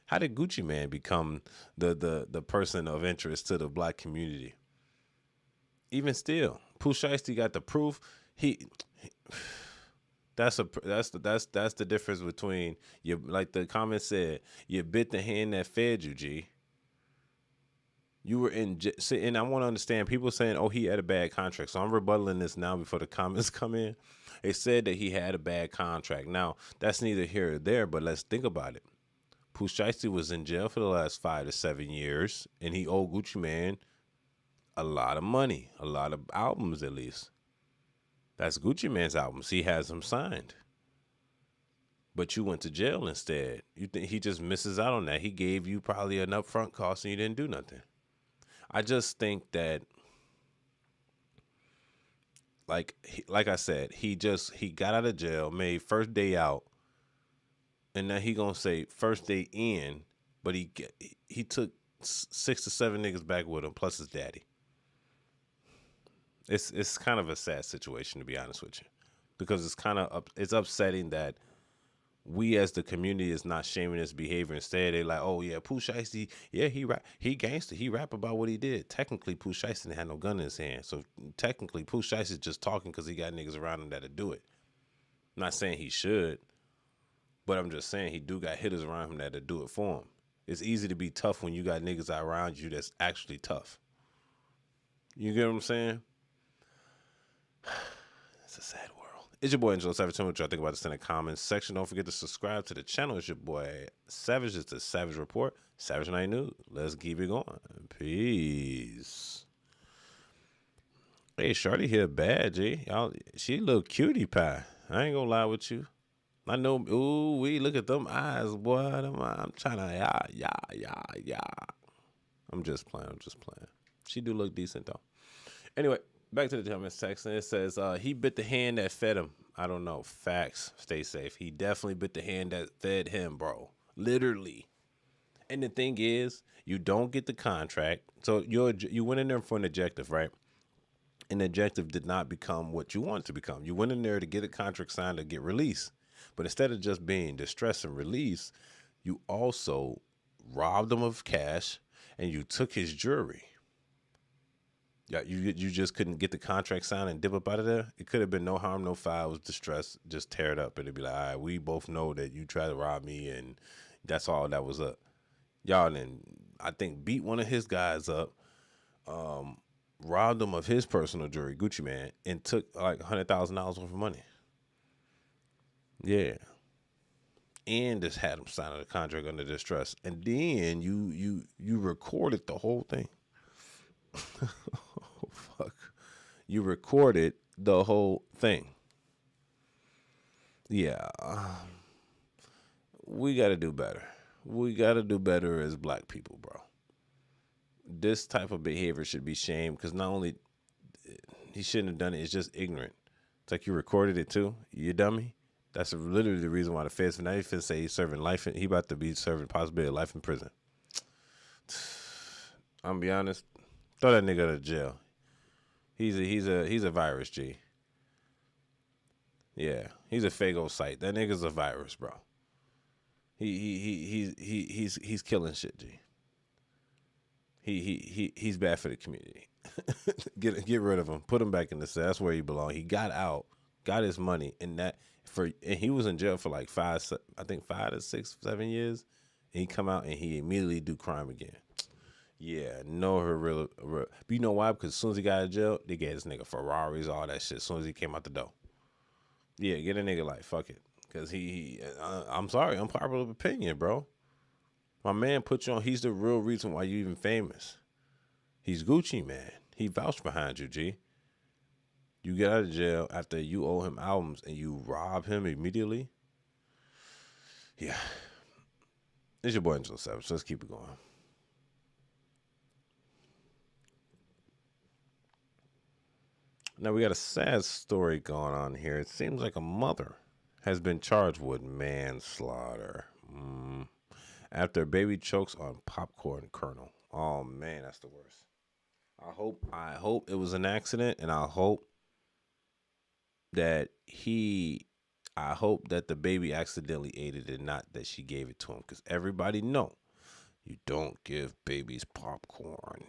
How did Gucci Mane become the person of interest to the black community? Even still, Pooh Shiesty got the proof. That's the difference between you. Like the comment said, you bit the hand that fed you, G. You were in, and I want to understand people saying, oh, he had a bad contract. So I'm rebuttaling this now before the comments come in. They said that he had a bad contract. Now that's neither here or there, but let's think about it. Pooh Shiesty was in jail for the last 5 to 7 years, and he owed Gucci Mane a lot of money, a lot of albums at least. That's Gucci Mane's albums. He has them signed. But you went to jail instead. You think he just misses out on that? He gave you probably an upfront cost and you didn't do nothing. I just think that, like I said, he got out of jail, made first day out, and now he gonna say first day in, but he took 6 to 7 niggas back with him, plus his daddy. It's kind of a sad situation, to be honest with you, because it's upsetting that we as the community is not shaming his behavior. Instead, they like, oh yeah, Pooh Shiesty, yeah, he gangster, he rap about what he did. Technically, Pooh Shiesty didn't have no gun in his hand, so technically, Pooh Shiesty's just talking because he got niggas around him that'll do it. I'm not saying he should, but I'm just saying he do got hitters around him that'll do it for him. It's easy to be tough when you got niggas around you that's actually tough. You get what I'm saying? It's a sad world. It's your boy Angelo Savage. Tell me what y'all think about this in the comments section. Don't forget to subscribe to the channel. It's your boy Savage. It's the Savage Report. Savage Night News. Let's keep it going. Peace. Hey, Shorty here bad, G. Y'all, she a little cutie pie. I ain't gonna lie with you. I know. Ooh, we look at them eyes, boy. I'm trying to yeah. I'm just playing. She do look decent though. Anyway. Back to the comments section. It says he bit the hand that fed him. I don't know. Facts. Stay safe. He definitely bit the hand that fed him, bro. Literally. And the thing is, you don't get the contract. So you went in there for an objective, right? And the objective did not become what you wanted to become. You went in there to get a contract signed to get released. But instead of just being distressed and released, you also robbed him of cash and you took his jewelry. Yeah, you just couldn't get the contract signed and dip up out of there. It could have been no harm, no foul. It was distress. Just tear it up. And it'd be like, all right, we both know that you tried to rob me, and that's all that was up. Y'all then, I think, beat one of his guys up, robbed him of his personal jewelry, Gucci Mane, and took like $100,000 worth of money. Yeah. And just had him sign a contract under distress. And then you recorded the whole thing. Oh, fuck. You recorded the whole thing. Yeah. We got to do better. We got to do better as black people, bro. this type of behavior should be shamed because not only he shouldn't have done it, it's just ignorant. It's like you recorded it too. You dummy. That's literally the reason why the feds now finna say he's serving life. He about to be serving possibility of life in prison. I'm gonna be honest. Throw that nigga to jail. He's a virus, G. Yeah, he's a phagocyte. That nigga's a virus, bro. He's killing shit, G. He's bad for the community. Get rid of him. Put him back in the cell. That's where he belongs. He got out, got his money, and he was in jail for like 5 to 6, 7 years. And he come out and he immediately do crime again. Yeah, no, but you know why? Because as soon as he got out of jail, they gave this nigga Ferraris, all that shit. As soon as he came out the door. Yeah, get a nigga like fuck it. Because I'm sorry, unpopular opinion, bro. My man put you on. He's the real reason why you even famous. He's Gucci, man. He vouched behind you, G. You get out of jail after you owe him albums and you rob him immediately. Yeah. It's your boy Angelo Savage. Let's keep it going. Now we got a sad story going on here. It seems like a mother has been charged with manslaughter after a baby chokes on popcorn kernel. Oh man, that's the worst. I hope it was an accident, and I hope that the baby accidentally ate it and not that she gave it to him, because everybody know you don't give babies popcorn.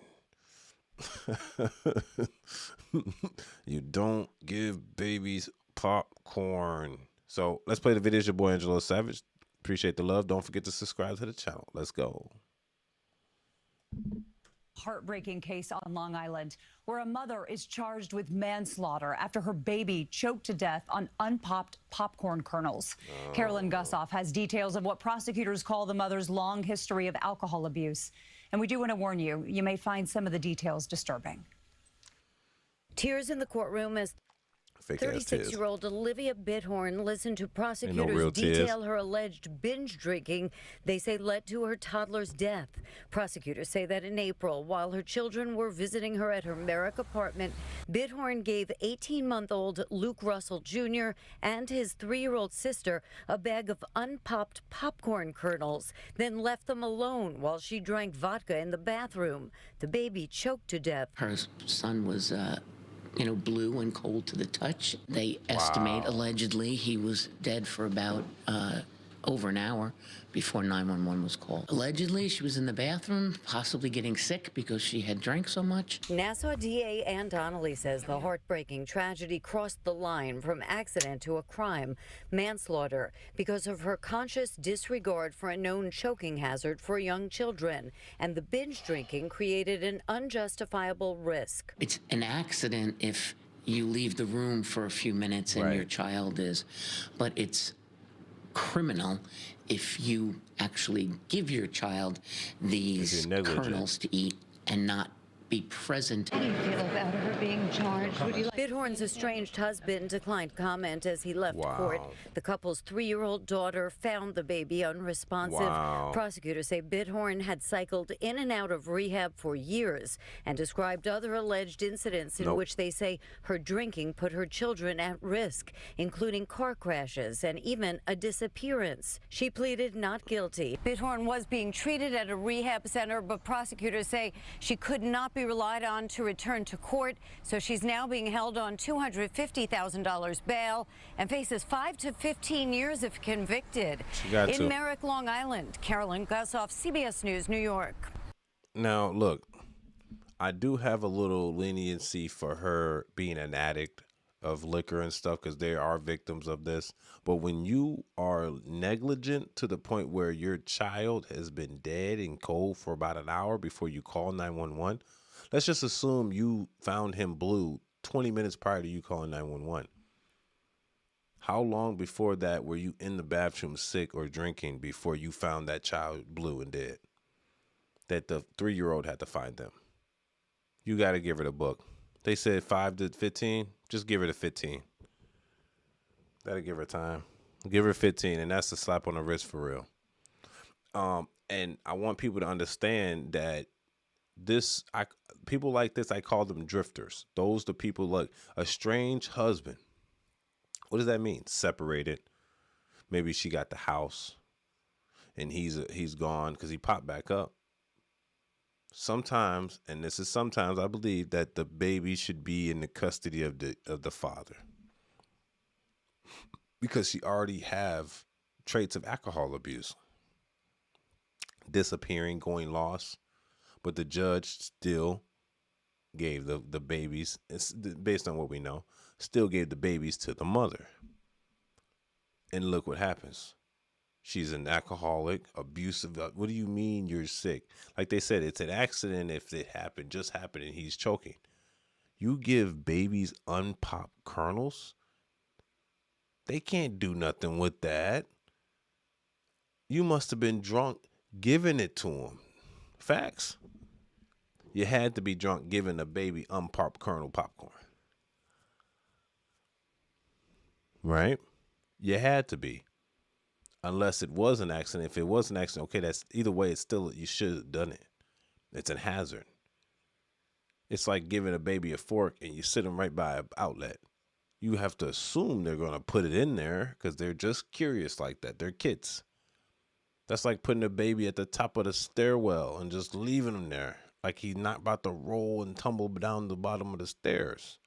You don't give babies popcorn. So let's play the video. It's your boy Angelo Savage. Appreciate the love. Don't forget to subscribe to the channel. Let's go. Heartbreaking case on Long Island where a mother is charged with manslaughter after her baby choked to death on unpopped popcorn kernels. Carolyn Gussoff has details of what prosecutors call the mother's long history of alcohol abuse. And we do want to warn you, you may find some of the details disturbing. Tears in the courtroom as 36-year-old Olivia Bithorn listened to prosecutors detail her alleged binge drinking they say led to her toddler's death. Prosecutors say that in April, while her children were visiting her at her Merrick apartment, Bithorn gave 18-month-old Luke Russell Jr. and his 3-year-old sister a bag of unpopped popcorn kernels, then left them alone while she drank vodka in the bathroom. The baby choked to death. Her son was blue and cold to the touch. They estimate, allegedly, he was dead for about over an hour before 911 was called. Allegedly, she was in the bathroom, possibly getting sick because she had drank so much. Nassau DA Ann Donnelly says the heartbreaking tragedy crossed the line from accident to a crime, manslaughter, because of her conscious disregard for a known choking hazard for young children. And the binge drinking created an unjustifiable risk. It's an accident if you leave the room for a few minutes and your child is, but it's criminal if you actually give your child these kernels to eat and not be present. How do you feel about her being charged? Bithorn's estranged husband declined comment as he left court. The couple's 3-year-old daughter found the baby unresponsive. Prosecutors say Bithorn had cycled in and out of rehab for years and described other alleged incidents in which they say her drinking put her children at risk, including car crashes and even a disappearance. She pleaded not guilty. Bithorn was being treated at a rehab center, but prosecutors say she could not be relied on to return to court, so she's now being held on $250,000 bail and faces 5 to 15 years if convicted. In Merrick, Long Island, Carolyn Gussoff, CBS News, New York. Now, look, I do have a little leniency for her being an addict of liquor and stuff because they are victims of this. But when you are negligent to the point where your child has been dead and cold for about an hour before you call 911, let's just assume you found him blue 20 minutes prior to you calling 911. How long before that were you in the bathroom sick or drinking before you found that child blue and dead? That the 3-year-old had to find them. You got to give her the book. They said 5 to 15. Just give her the 15. That'll give her time. Give her 15, and that's a slap on the wrist for real. And I want people to understand that People like this, I call them drifters. Those the people like a strange husband. What does that mean? Separated. Maybe she got the house and he's gone because he popped back up. Sometimes, and this is sometimes, I believe that the baby should be in the custody of the father, because she already have traits of alcohol abuse, disappearing, going lost, but the judge still gave the babies, based on what we know, still gave the babies to the mother. And look what happens. She's an alcoholic, abusive. What do you mean you're sick? Like they said, it's an accident if it happened, just happened, and he's choking. You give babies unpopped kernels? They can't do nothing with that. You must have been drunk giving it to them. Facts. You had to be drunk giving a baby unpopped kernel popcorn. Right? You had to be. Unless it was an accident. If it was an accident, okay, that's either way, it's still, you should have done it. It's a hazard. It's like giving a baby a fork and you sit them right by an outlet. You have to assume they're going to put it in there because they're just curious like that. They're kids. That's like putting a baby at the top of the stairwell and just leaving him there like he's not about to roll and tumble down the bottom of the stairs.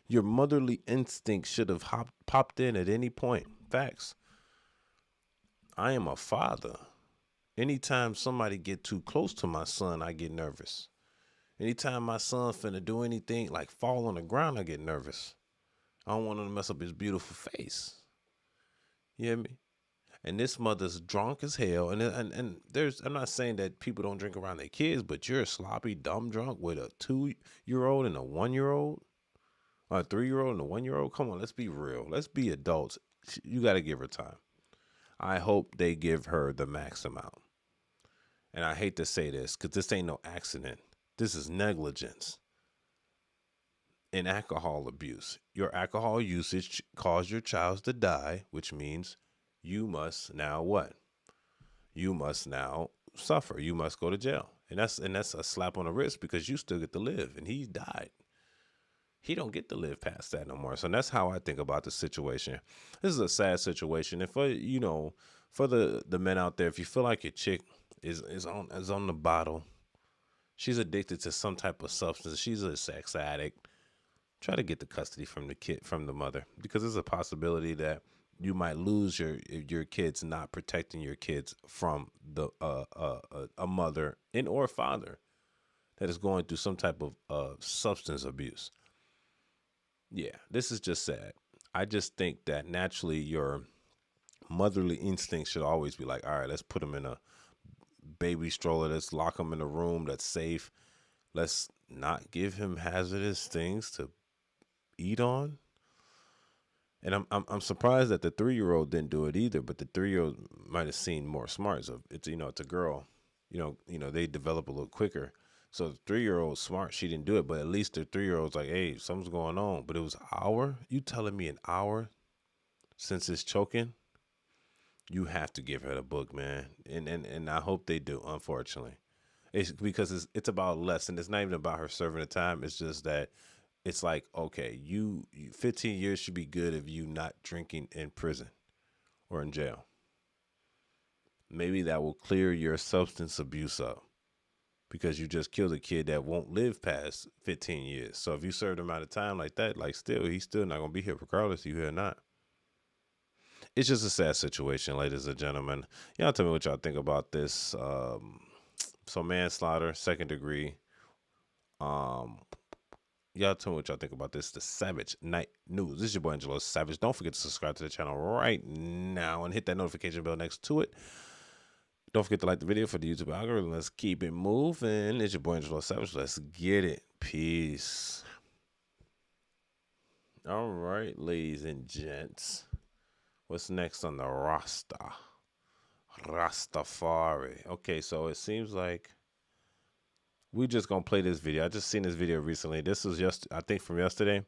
Your motherly instinct should have popped in at any point. Facts. I am a father. Anytime somebody get too close to my son, I get nervous. Anytime my son finna do anything like fall on the ground, I get nervous. I don't want him to mess up his beautiful face. You hear me? And this mother's drunk as hell. And there's, I'm not saying that people don't drink around their kids, but you're a sloppy, dumb drunk with a 2-year-old and a 1-year-old, or a 3-year-old and a 1-year-old. Come on, let's be real. Let's be adults. You got to give her time. I hope they give her the max amount. And I hate to say this because this ain't no accident. This is negligence and alcohol abuse. Your alcohol usage caused your child to die, which means you must now what? You must now suffer. You must go to jail. And that's a slap on the wrist because you still get to live and he died. He don't get to live past that no more. So that's how I think about the situation. This is a sad situation. And for, you know, for the men out there, if you feel like your chick is on the bottle, she's addicted to some type of substance, she's a sex addict, try to get the custody from the mother, because there's a possibility that you might lose your kids, not protecting your kids from the a mother and or father that is going through some type of substance abuse. Yeah, this is just sad. I just think that naturally your motherly instinct should always be like, all right, let's put him in a baby stroller. Let's lock him in a room that's safe. Let's not give him hazardous things to eat on. And I'm surprised that the 3-year-old didn't do it either, but the 3-year-old might have seen more smart. So it's, you know, it's a girl, you know, they develop a little quicker. So the 3-year-old smart, she didn't do it, but at least the 3-year-old's like, hey, something's going on. But it was an hour? You telling me an hour since it's choking? You have to give her the book, man. And I hope they do, unfortunately. It's because it's about less, and it's not even about her serving the time. It's just that it's like, okay, you 15 years should be good if you not drinking in prison or in jail. Maybe that will clear your substance abuse up. Because you just killed a kid that won't live past 15 years. So if you served him out of time like that, like he's still not going to be here regardless you here or not. It's just a sad situation, ladies and gentlemen. Y'all tell me what y'all think about this. So manslaughter, 2nd degree. Y'all tell me what y'all think about this. The Savage Night News. This is your boy Angelo Savage. Don't forget to subscribe to the channel right now and hit that notification bell next to it. Don't forget to like the video for the YouTube algorithm. Let's keep it moving. It's your boy Angelo Savage. Let's get it. Peace. All right, ladies and gents. What's next on the roster? Rastafari. Okay, so it seems like we just gonna play this video. I just seen this video recently. This was just, I think, from yesterday.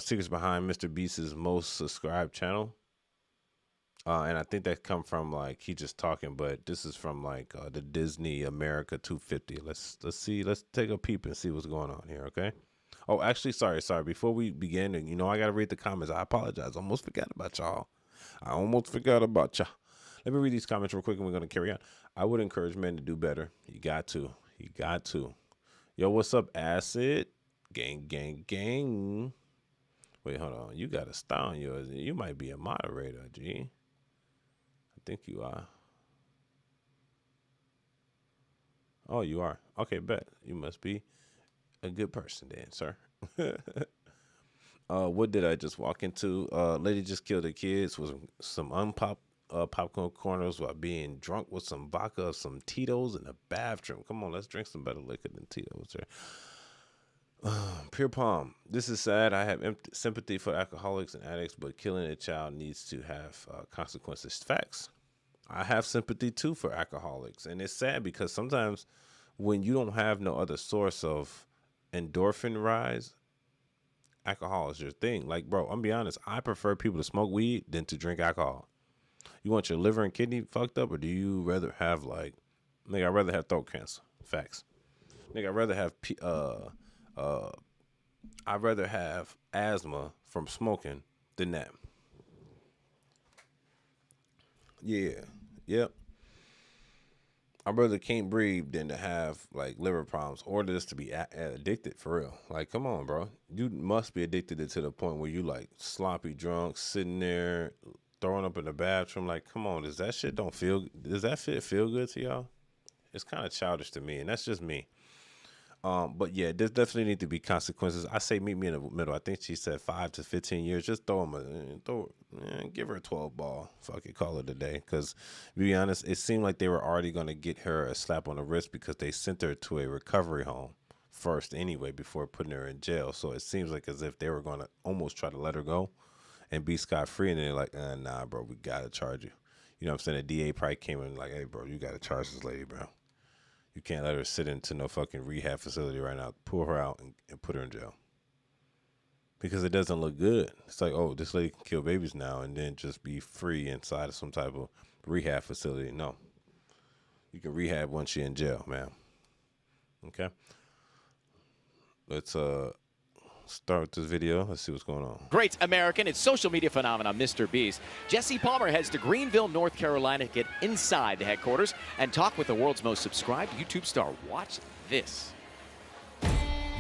Secrets behind Mr. Beast's most subscribed channel. And I think that come from like he just talking, but this is from like the Disney America 250. Let's see. Let's take a peep and see what's going on here. Okay. Oh, actually, sorry. Before we begin, and I gotta read the comments. I apologize. I almost forgot about y'all. Let me read these comments real quick, and we're gonna carry on. I would encourage men to do better. You got to. Yo, what's up, Acid? Gang, gang, gang. Wait, hold on. You got a style on yours. You might be a moderator, G. I think you are. Oh, you are. Okay, bet. You must be a good person then, sir. What did I just walk into? Lady just killed her kids with some popcorn corners while being drunk with some vodka, some Tito's in the bathroom. Come on, let's drink some better liquor than Tito's here. Pure Palm. This is sad. I have sympathy for alcoholics and addicts, but killing a child needs to have consequences. Facts. I have sympathy too for alcoholics, and it's sad because sometimes when you don't have no other source of endorphin rise, alcohol is your thing. Like, bro, I'm be honest. I prefer people to smoke weed than to drink alcohol. You want your liver and kidney fucked up, or do you rather have like, nigga, I'd rather have throat cancer. Facts. Nigga, I'd rather have I'd rather have asthma from smoking than that. Yeah. Yep. I'd rather can't breathe than to have like liver problems or just to be addicted for real. Like, come on, bro. You must be addicted to the point where you like sloppy drunk, sitting there, throwing up in the bathroom. Like, come on, does that shit feel good to y'all? It's kind of childish to me, and that's just me. But yeah, there definitely need to be consequences. I say meet me in the middle. I think she said 5 to 15 years. Just give her a 12 ball. Fuck it, call it a day. Because to be honest, it seemed like they were already going to get her a slap on the wrist because they sent her to a recovery home first anyway before putting her in jail. So it seems like as if they were going to almost try to let her go and be scot-free. And they're like, nah, bro, we got to charge you. You know what I'm saying? The DA probably came in like, hey, bro, you got to charge this lady, bro. You can't let her sit into no fucking rehab facility right now. Pull her out and put her in jail. Because it doesn't look good. It's like, oh, this lady can kill babies now and then just be free inside of some type of rehab facility. No. You can rehab once you're in jail, man. Okay? Let's start this video. Let's see what's going on. Great American and social media phenomenon, Mr. Beast. Jesse Palmer heads to Greenville, North Carolina to get inside the headquarters and talk with the world's most subscribed YouTube star. Watch this.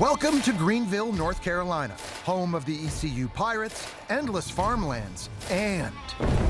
Welcome to Greenville, North Carolina, home of the ECU Pirates, endless farmlands, and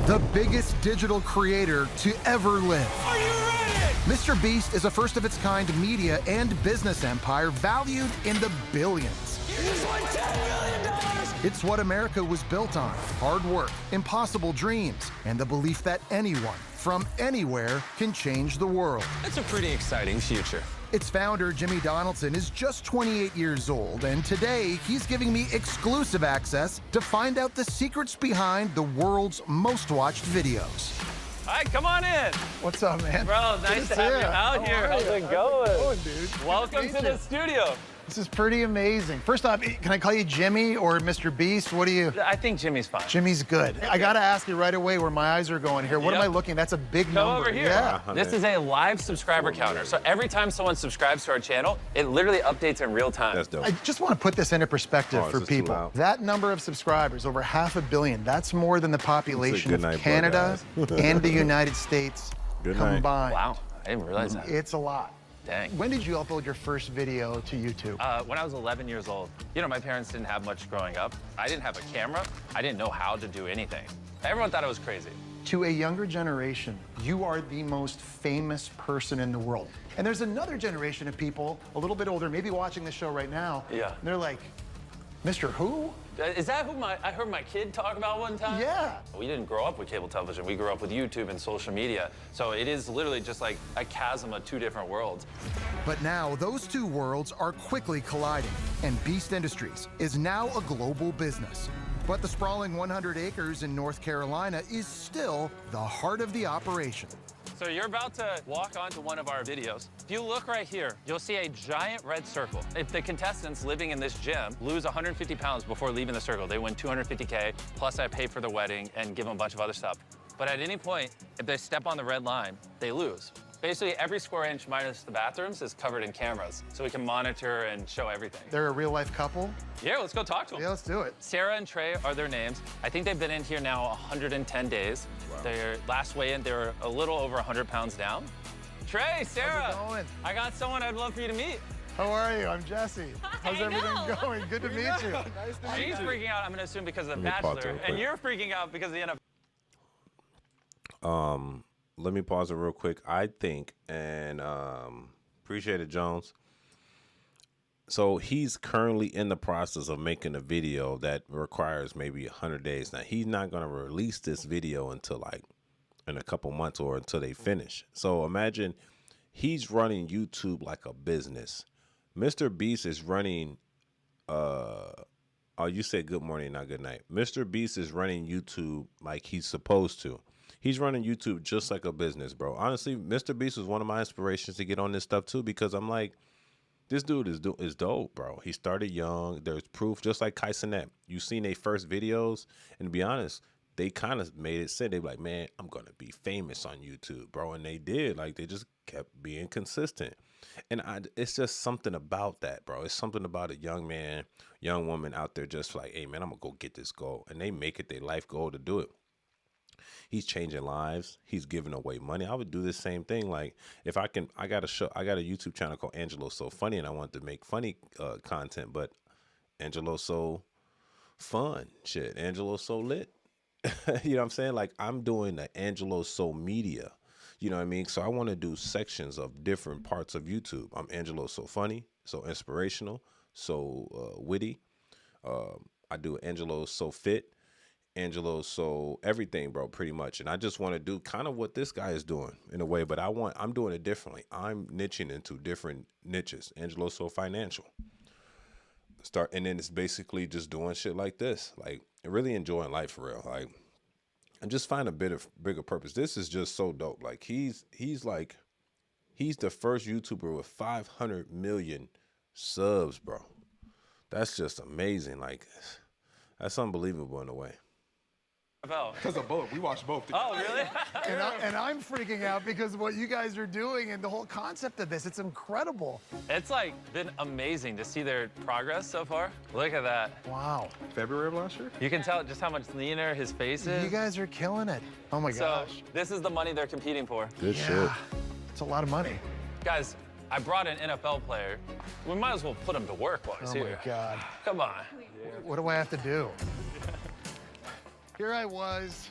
the biggest digital creator to ever live. Are you ready? Mr. Beast is a first-of-its-kind media and business empire valued in the billions. You just won $10 million! It's what America was built on: hard work, impossible dreams, and the belief that anyone from anywhere can change the world. That's a pretty exciting future. Its founder, Jimmy Donaldson, is just 28 years old, and today he's giving me exclusive access to find out the secrets behind the world's most watched videos. All right, come on in. What's up, man? Bro, nice to have you out here. How's it going? Dude? Welcome to the studio. This is pretty amazing. First off, can I call you Jimmy or Mr. Beast? What do you? I think Jimmy's fine. Jimmy's good. I gotta ask you right away where my eyes are going here. What am I looking? That's a big number. Come over here. Yeah. This is a live subscriber counter. So every time someone subscribes to our channel, it literally updates in real time. That's dope. I just want to put this into perspective for people. That number of subscribers, over 500 million, that's more than the population of Canada and the United States combined. Wow, I didn't realize that. It's a lot. Dang. When did you upload your first video to YouTube? When I was 11 years old. You know, my parents didn't have much growing up. I didn't have a camera. I didn't know how to do anything. Everyone thought I was crazy. To a younger generation, you are the most famous person in the world. And there's another generation of people, a little bit older, maybe watching this show right now. Yeah. And they're like, Mr. Who? Is that who I heard my kid talk about one time? Yeah. We didn't grow up with cable television. We grew up with YouTube and social media. So it is literally just like a chasm of two different worlds. But now those two worlds are quickly colliding, and Beast Industries is now a global business. But the sprawling 100 acres in North Carolina is still the heart of the operation. So you're about to walk onto one of our videos. If you look right here, you'll see a giant red circle. If the contestants living in this gym lose 150 pounds before leaving the circle, they win $250K, plus I pay for the wedding and give them a bunch of other stuff. But at any point, if they step on the red line, they lose. Basically, every square inch minus the bathrooms is covered in cameras, so we can monitor and show everything. They're a real-life couple? Yeah, let's go talk to them. Yeah, let's do it. Sarah and Trey are their names. I think they've been in here now 110 days. Wow. Their last weigh-in, they were a little over 100 pounds down. Trey, Sarah, how's it going? I got someone I'd love for you to meet. How are you? I'm Jesse. How's everything going? Good to meet you. Nice to meet you. She's freaking out, I'm gonna assume, because of The Bachelor, and you're freaking out because of the NFL. Let me pause it real quick. I think, and appreciate it, Jones. So he's currently in the process of making a video that requires maybe 100 days. Now, he's not going to release this video until like in a couple months or until they finish. So imagine he's running YouTube like a business. Mr. Beast is running, oh, you said good morning, not good night. Mr. Beast is running YouTube like he's supposed to. He's running YouTube just like a business, bro. Honestly, Mr. Beast was one of my inspirations to get on this stuff too, because I'm like, this dude is dope, bro. He started young. There's proof, just like Kai Cenat. You seen their first videos, and to be honest, they kind of made it say, they were like, man, I'm going to be famous on YouTube, bro. And they did. Like, they just kept being consistent. And it's just something about that, bro. It's something about a young man, young woman out there just like, hey, man, I'm going to go get this goal. And they make it their life goal to do it. He's changing lives. He's giving away money. I would do the same thing. Like, if I can, I got a YouTube channel called Angelo So Funny, and I want to make funny content, but Angelo So Fun shit. Angelo So Lit. You know what I'm saying? Like, I'm doing the Angelo So Media. You know what I mean? So I want to do sections of different parts of YouTube. I'm Angelo So Funny, so inspirational, so witty. I do Angelo So Fit. Angelo So everything, bro, pretty much. And I just want to do kind of what this guy is doing in a way, but I'm doing it differently. I'm niching into different niches. Angelo So Financial. And then it's basically just doing shit like this, like really enjoying life for real. Like, and just find a bigger purpose. This is just so dope. Like, he's the first YouTuber with 500 million subs, bro. That's just amazing. Like, that's unbelievable in a way. Because of both. We watched both together. Oh, really? and I'm freaking out because what you guys are doing and the whole concept of this, it's incredible. It's like been amazing to see their progress so far. Look at that. Wow. February of last year? You can tell just how much leaner his face is. You guys are killing it. Oh my gosh. So this is the money they're competing for. Good shit. It's a lot of money. Guys, I brought an NFL player. We might as well put him to work while he's here. Oh my God. Come on. What do I have to do? Here I was,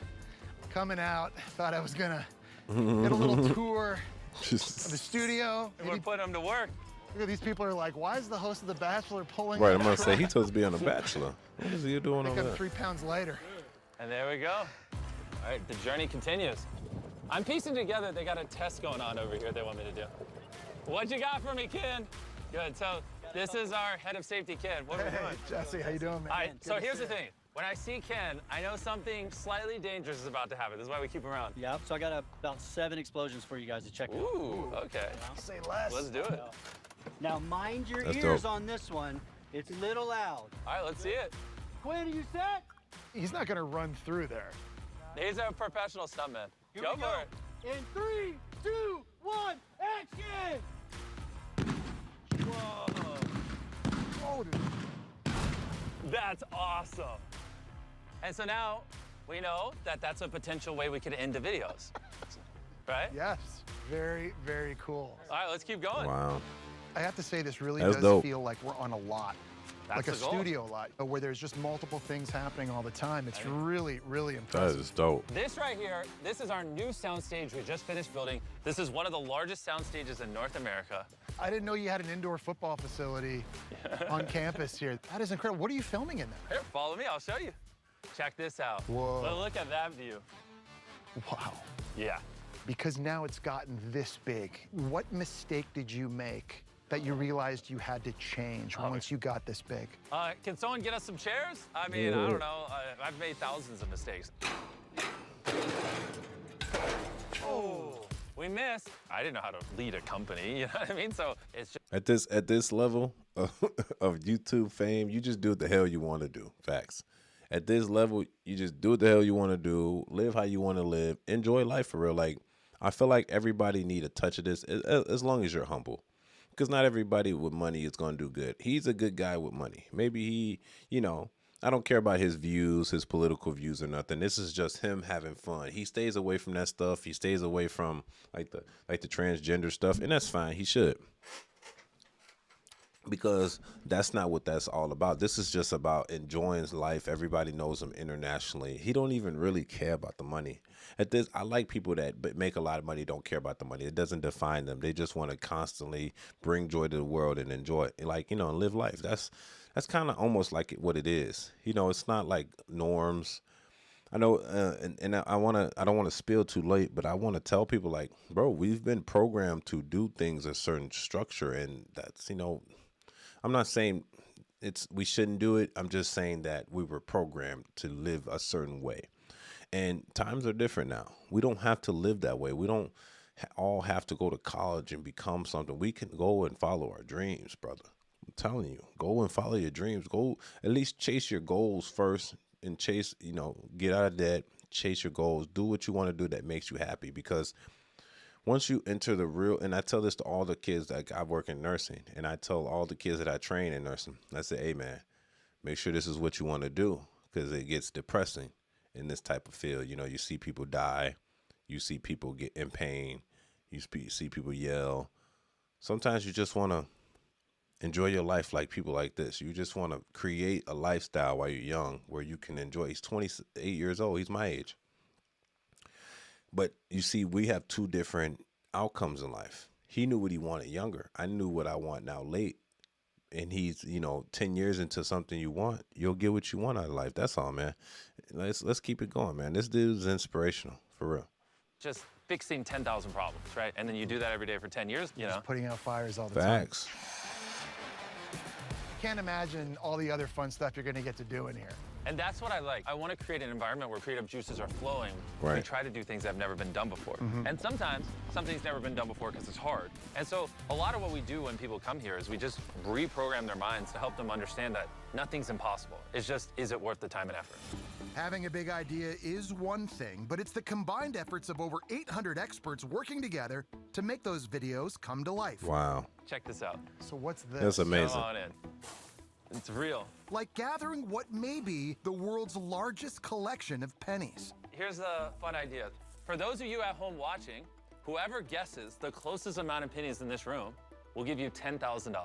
coming out, thought I was gonna get a little tour of the studio. We're putting him to work. Look at these people are like, why is the host of The Bachelor pulling Right, I'm gonna say, he supposed to be on The Bachelor. What is he doing I on think I'm that? 3 pounds lighter. And there we go. All right, the journey continues. I'm piecing together, they got a test going on over here they want me to do. What you got for me, Ken? Good, so this is our head of safety, Ken. What are we doing? Jesse, how you doing, man? All right, Good so to here's see the thing. When I see Ken, I know something slightly dangerous is about to happen. This is why we keep him around. Yep, so I got about 7 explosions for you guys to check out. Ooh, okay. Say less. Let's do it. Now, mind your That's ears dope. on this one. It's a little loud. All right, let's see it. Quinn, are you set? He's not gonna run through there. He's a professional stuntman. Here Go we for go. it. In 3, 2, 1, action! Whoa. Oh, dude. That's awesome. And so now we know that that's a potential way we could end the videos, right? Yes, very, very cool. All right, let's keep going. Wow. I have to say, this really That's does dope. feel like we're on a lot. That's like a the goal. studio lot, where there's just multiple things happening all the time. It's really, really That impressive. is dope. This right here, this is our new soundstage we just finished building. This is one of the largest sound stages in North America. I didn't know you had an indoor football facility on campus here. That is incredible. What are you filming in there? Here, follow me, I'll show you. Check this out. Whoa. Well, look at that view. Wow. Yeah. Because now it's gotten this big. What mistake did you make that you realized you had to change once you got this big? Can someone get us some chairs? I mean, I don't know. I've made thousands of mistakes. Oh, we missed. I didn't know how to lead a company, you know what I mean? So it's just... At this level of YouTube fame, you just do what the hell you want to do. Facts. At this level, you just do what the hell you want to do, live how you want to live, enjoy life for real. Like, I feel like everybody need a touch of this as long as you're humble. Because not everybody with money is going to do good. He's a good guy with money. Maybe he, you know, I don't care about his views, his political views or nothing. This is just him having fun. He stays away from that stuff. He stays away from like the transgender stuff, and that's fine. He should. Because that's not what that's all about. This is just about enjoying life. Everybody knows him internationally. He don't even really care about the money. At this, I like people that make a lot of money, don't care about the money. It doesn't define them. They just want to constantly bring joy to the world and enjoy it, like, you know, and live life. That's kind of almost like what it is. You know, it's not like norms. I know, and I don't want to spill too late, but I want to tell people, like, bro, we've been programmed to do things a certain structure, and that's, you know, I'm not saying we shouldn't do it. I'm just saying that we were programmed to live a certain way. And times are different now. We don't have to live that way. We don't all have to go to college and become something. We can go and follow our dreams, brother. I'm telling you, go and follow your dreams. Go at least chase your goals first and chase, you know, get out of debt, chase your goals, do what you want to do that makes you happy. Because once you enter the real, and I tell this to all the kids, like, I work in nursing, and I tell all the kids that I train in nursing, I say, hey, man, make sure this is what you want to do, because it gets depressing in this type of field. You know, you see people die, you see people get in pain, you see people yell. Sometimes you just want to enjoy your life like people like this. You just want to create a lifestyle while you're young where you can enjoy. He's 28 years old. He's my age. But you see, we have two different outcomes in life. He knew what he wanted younger. I knew what I want now late. And he's, you know, 10 years into something you want, you'll get what you want out of life. That's all, man. Let's keep it going, man. This dude's inspirational, for real. Just fixing 10,000 problems, right? And then you do that every day for 10 years, you know. Just putting out fires all the Facts. time. Can't imagine all the other fun stuff you're going to get to do in here. And that's what I like. I want to create an environment where creative juices are flowing. Right. We try to do things that have never been done before. Mm-hmm. And sometimes something's never been done before because it's hard. And so a lot of what we do when people come here is we just reprogram their minds to help them understand that nothing's impossible. It's just, is it worth the time and effort? Having a big idea is one thing, but it's the combined efforts of over 800 experts working together to make those videos come to life. Wow. Check this out. So what's this? That's amazing. Come on in. It's real. Like gathering what may be the world's largest collection of pennies. Here's a fun idea. For those of you at home watching, whoever guesses the closest amount of pennies in this room will give you $10,000.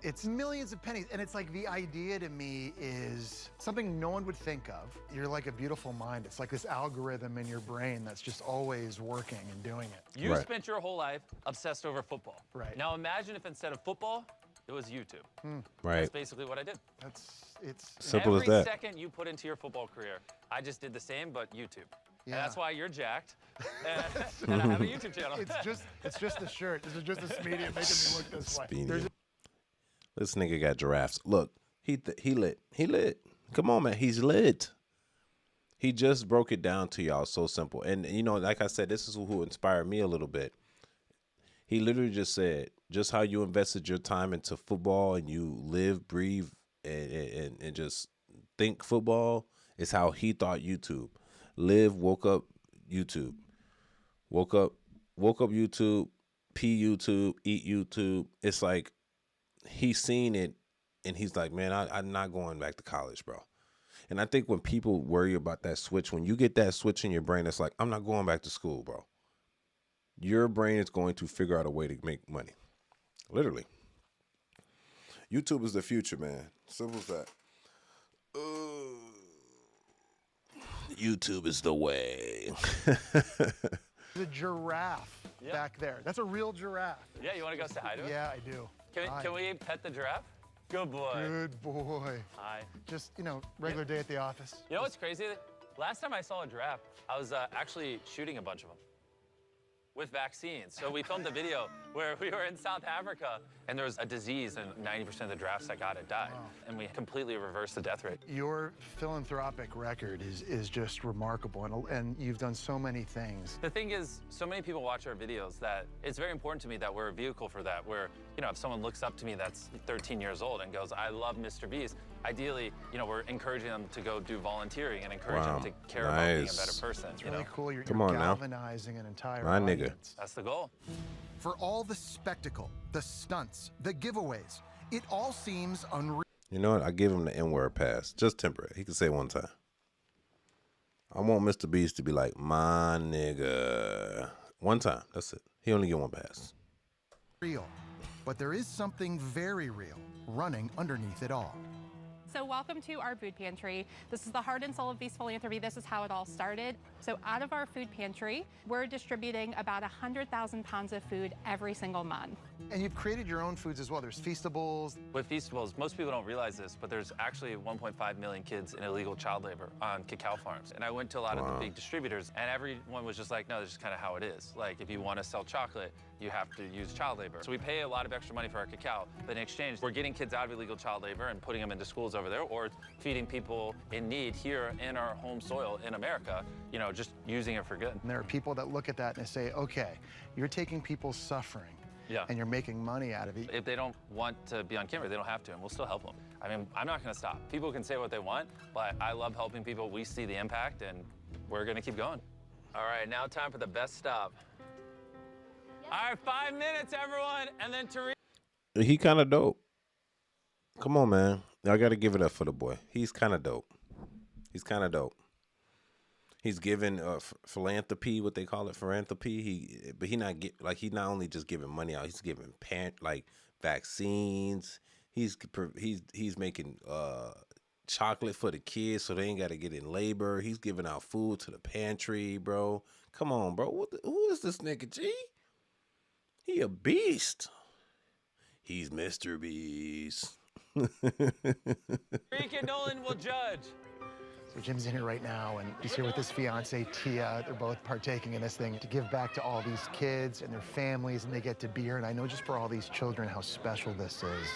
It's millions of pennies, and it's like the idea to me is something no one would think of. You're like a beautiful mind. It's like this algorithm in your brain that's just always working and doing it. You spent your whole life obsessed over football. Right. Now imagine if instead of football, it was YouTube. Right. That's basically what I did. It's simple as that. Every second you put into your football career, I just did the same, but YouTube. Yeah. And that's why you're jacked. And I have a YouTube channel. It's just a shirt. This is just this medium making me look this way. This nigga got giraffes. Look, he lit. He lit. Come on, man. He's lit. He just broke it down to y'all so simple. And, you know, like I said, this is who inspired me a little bit. He literally just said, just how you invested your time into football and you live, breathe, and just think football is how he thought YouTube. Live, woke up YouTube. Woke up YouTube, pee YouTube, eat YouTube. It's like he's seen it and he's like, man, I'm not going back to college, bro. And I think when people worry about that switch, when you get that switch in your brain, it's like, I'm not going back to school, bro. Your brain is going to figure out a way to make money. Literally. YouTube is the future, man. Simple as that. YouTube is the way. The giraffe back there. That's a real giraffe. Yeah, you want to go say hi to it? Yeah, I do. Can we pet the giraffe? Good boy. Good boy. Hi. Just, you know, regular day at the office. You know what's crazy? Last time I saw a giraffe, I was actually shooting a bunch of them with vaccines. So we filmed a video where we were in South Africa and there was a disease and 90% of the giraffes that got it died. Wow. And we completely reversed the death rate. Your philanthropic record is just remarkable, and you've done so many things. The thing is, so many people watch our videos that it's very important to me that we're a vehicle for that, where, you know, if someone looks up to me that's 13 years old and goes, I love Mr. Beast, ideally, you know, we're encouraging them to go do volunteering and encourage them to care about being a better person. It's really know? Cool. You're Come on galvanizing an entire My audience. nigga. That's the goal. For all the spectacle, the stunts, the giveaways, it all seems unreal. You know what? I give him the N-word pass. Just temporary. He can say it one time. I want Mr. Beast to be like, my nigga. One time. That's it. He only get one pass. Real. But there is something very real running underneath it all. So welcome to our food pantry. This is the heart and soul of Beast Philanthropy. This is how it all started. So out of our food pantry, we're distributing about 100,000 pounds of food every single month. And you've created your own foods as well. There's Feastables. With Feastables, most people don't realize this, but there's actually 1.5 million kids in illegal child labor on cacao farms. And I went to a lot of the big distributors, and everyone was just like, no, this is kind of how it is. Like, if you want to sell chocolate, you have to use child labor. So we pay a lot of extra money for our cacao, but in exchange, we're getting kids out of illegal child labor and putting them into schools over there, or feeding people in need here in our home soil in America, you know, just using it for good. And there are people that look at that and they say, okay, you're taking people's suffering. Yeah. And you're making money out of it. If they don't want to be on camera, they don't have to, and we'll still help them. I mean, I'm not gonna stop. People can say what they want, but I love helping people. We see the impact, and we're gonna keep going. All right, now time for the best stop. All right, 5 minutes, everyone, and then Teresa. He kind of dope. Come on, man. I got to give it up for the boy. He's kind of dope. He's kind of dope. He's giving philanthropy, what they call it, philanthropy. But he not only just giving money out. He's giving vaccines. He's making chocolate for the kids so they ain't got to get in labor. He's giving out food to the pantry, bro. Come on, bro. Who is this nigga, G? He a beast. He's Mr. Beast. Rika Nolan will judge. So Jim's in here right now, and he's here with his fiance, Tia. They're both partaking in this thing to give back to all these kids and their families, and they get to be here. And I know just for all these children how special this is.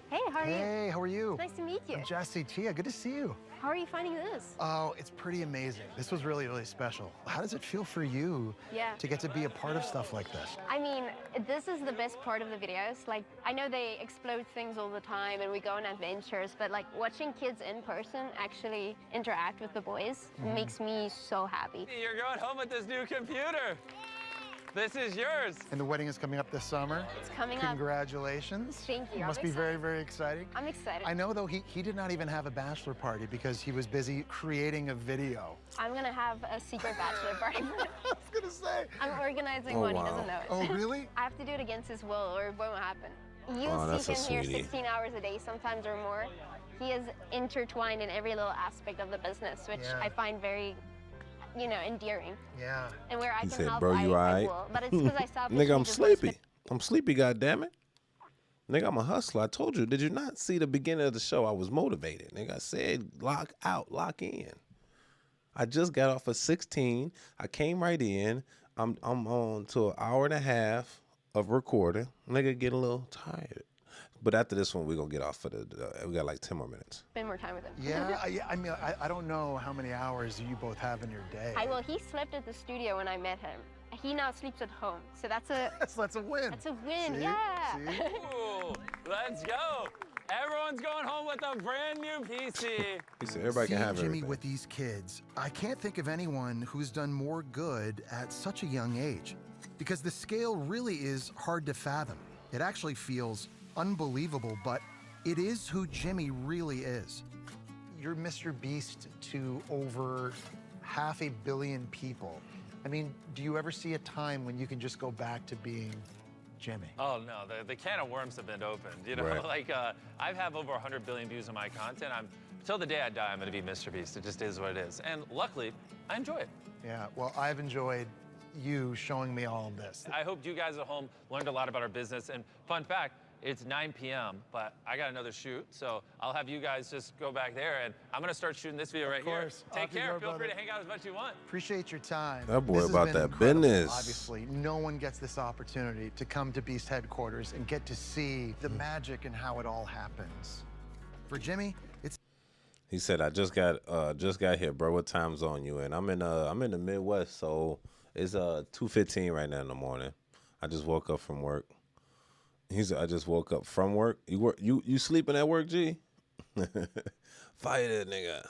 Hey, how are you? Hey, how are you? Nice to meet you. I'm Jesse, Tia, good to see you. How are you finding this? Oh, it's pretty amazing. This was really, really special. How does it feel for you to get to be a part of stuff like this? I mean, this is the best part of the videos. Like, I know they explode things all the time and we go on adventures, but like watching kids in person actually interact with the boys makes me so happy. You're going home with this new computer. This is yours. And the wedding is coming up this summer. It's coming up. Congratulations. Thank you. It must be very, very exciting. I'm excited. I know, though, he did not even have a bachelor party because he was busy creating a video. I'm going to have a secret bachelor party. I was going to say. I'm organizing one. He doesn't know it. Oh, really? I have to do it against his will or it won't happen. Oh, See him here 16 hours a day, sometimes or more. He is intertwined in every little aspect of the business, which I find very, you know, endearing. Yeah. And where I He can said, help, bro, you I alright? will. But it's because I selfishly Nigga, I'm just wanna sleepy. I'm sleepy, goddammit. Nigga, I'm a hustler. I told you. Did you not see the beginning of the show? I was motivated. Nigga, I said lock out, lock in. I just got off of 16. I came right in. I'm on to an hour and a half of recording. Nigga, get a little tired. But after this one, we're going to get off for we got like 10 more minutes. Spend more time with him. Yeah, I mean, I don't know how many hours you both have in your day. He slept at the studio when I met him. He now sleeps at home, so that's a win. That's a win, See? yeah. See? Ooh, let's go. Everyone's going home with a brand new PC. He said everybody can have Jimmy everything. with these kids, I can't think of anyone who's done more good at such a young age, because the scale really is hard to fathom. It actually feels unbelievable, but it is who Jimmy really is. You're Mr. Beast to over 500 million people. I mean, do you ever see a time when you can just go back to being Jimmy? Oh no, the can of worms have been opened. You know, Right. like I have over 100 billion views on my content. Till the day I die, I'm gonna be Mr. Beast. It just is what it is. And luckily, I enjoy it. Yeah, well, I've enjoyed you showing me all of this. I hope you guys at home learned a lot about our business. And fun fact, It's 9 p.m., but I got another shoot, so I'll have you guys just go back there, and I'm going to start shooting this video right here. Take care. Feel free to hang out as much as you want. Appreciate your time. That boy This has about been that incredible. business. Obviously, no one gets this opportunity to come to Beast headquarters and get to see the magic and how it all happens. For Jimmy, it's He said, "I just got here, bro. What time zone you in? I'm in the Midwest, so it's 2:15 right now in the morning. I just woke up from work." He said, "I just woke up from work. You sleeping at work, G? Fire that nigga."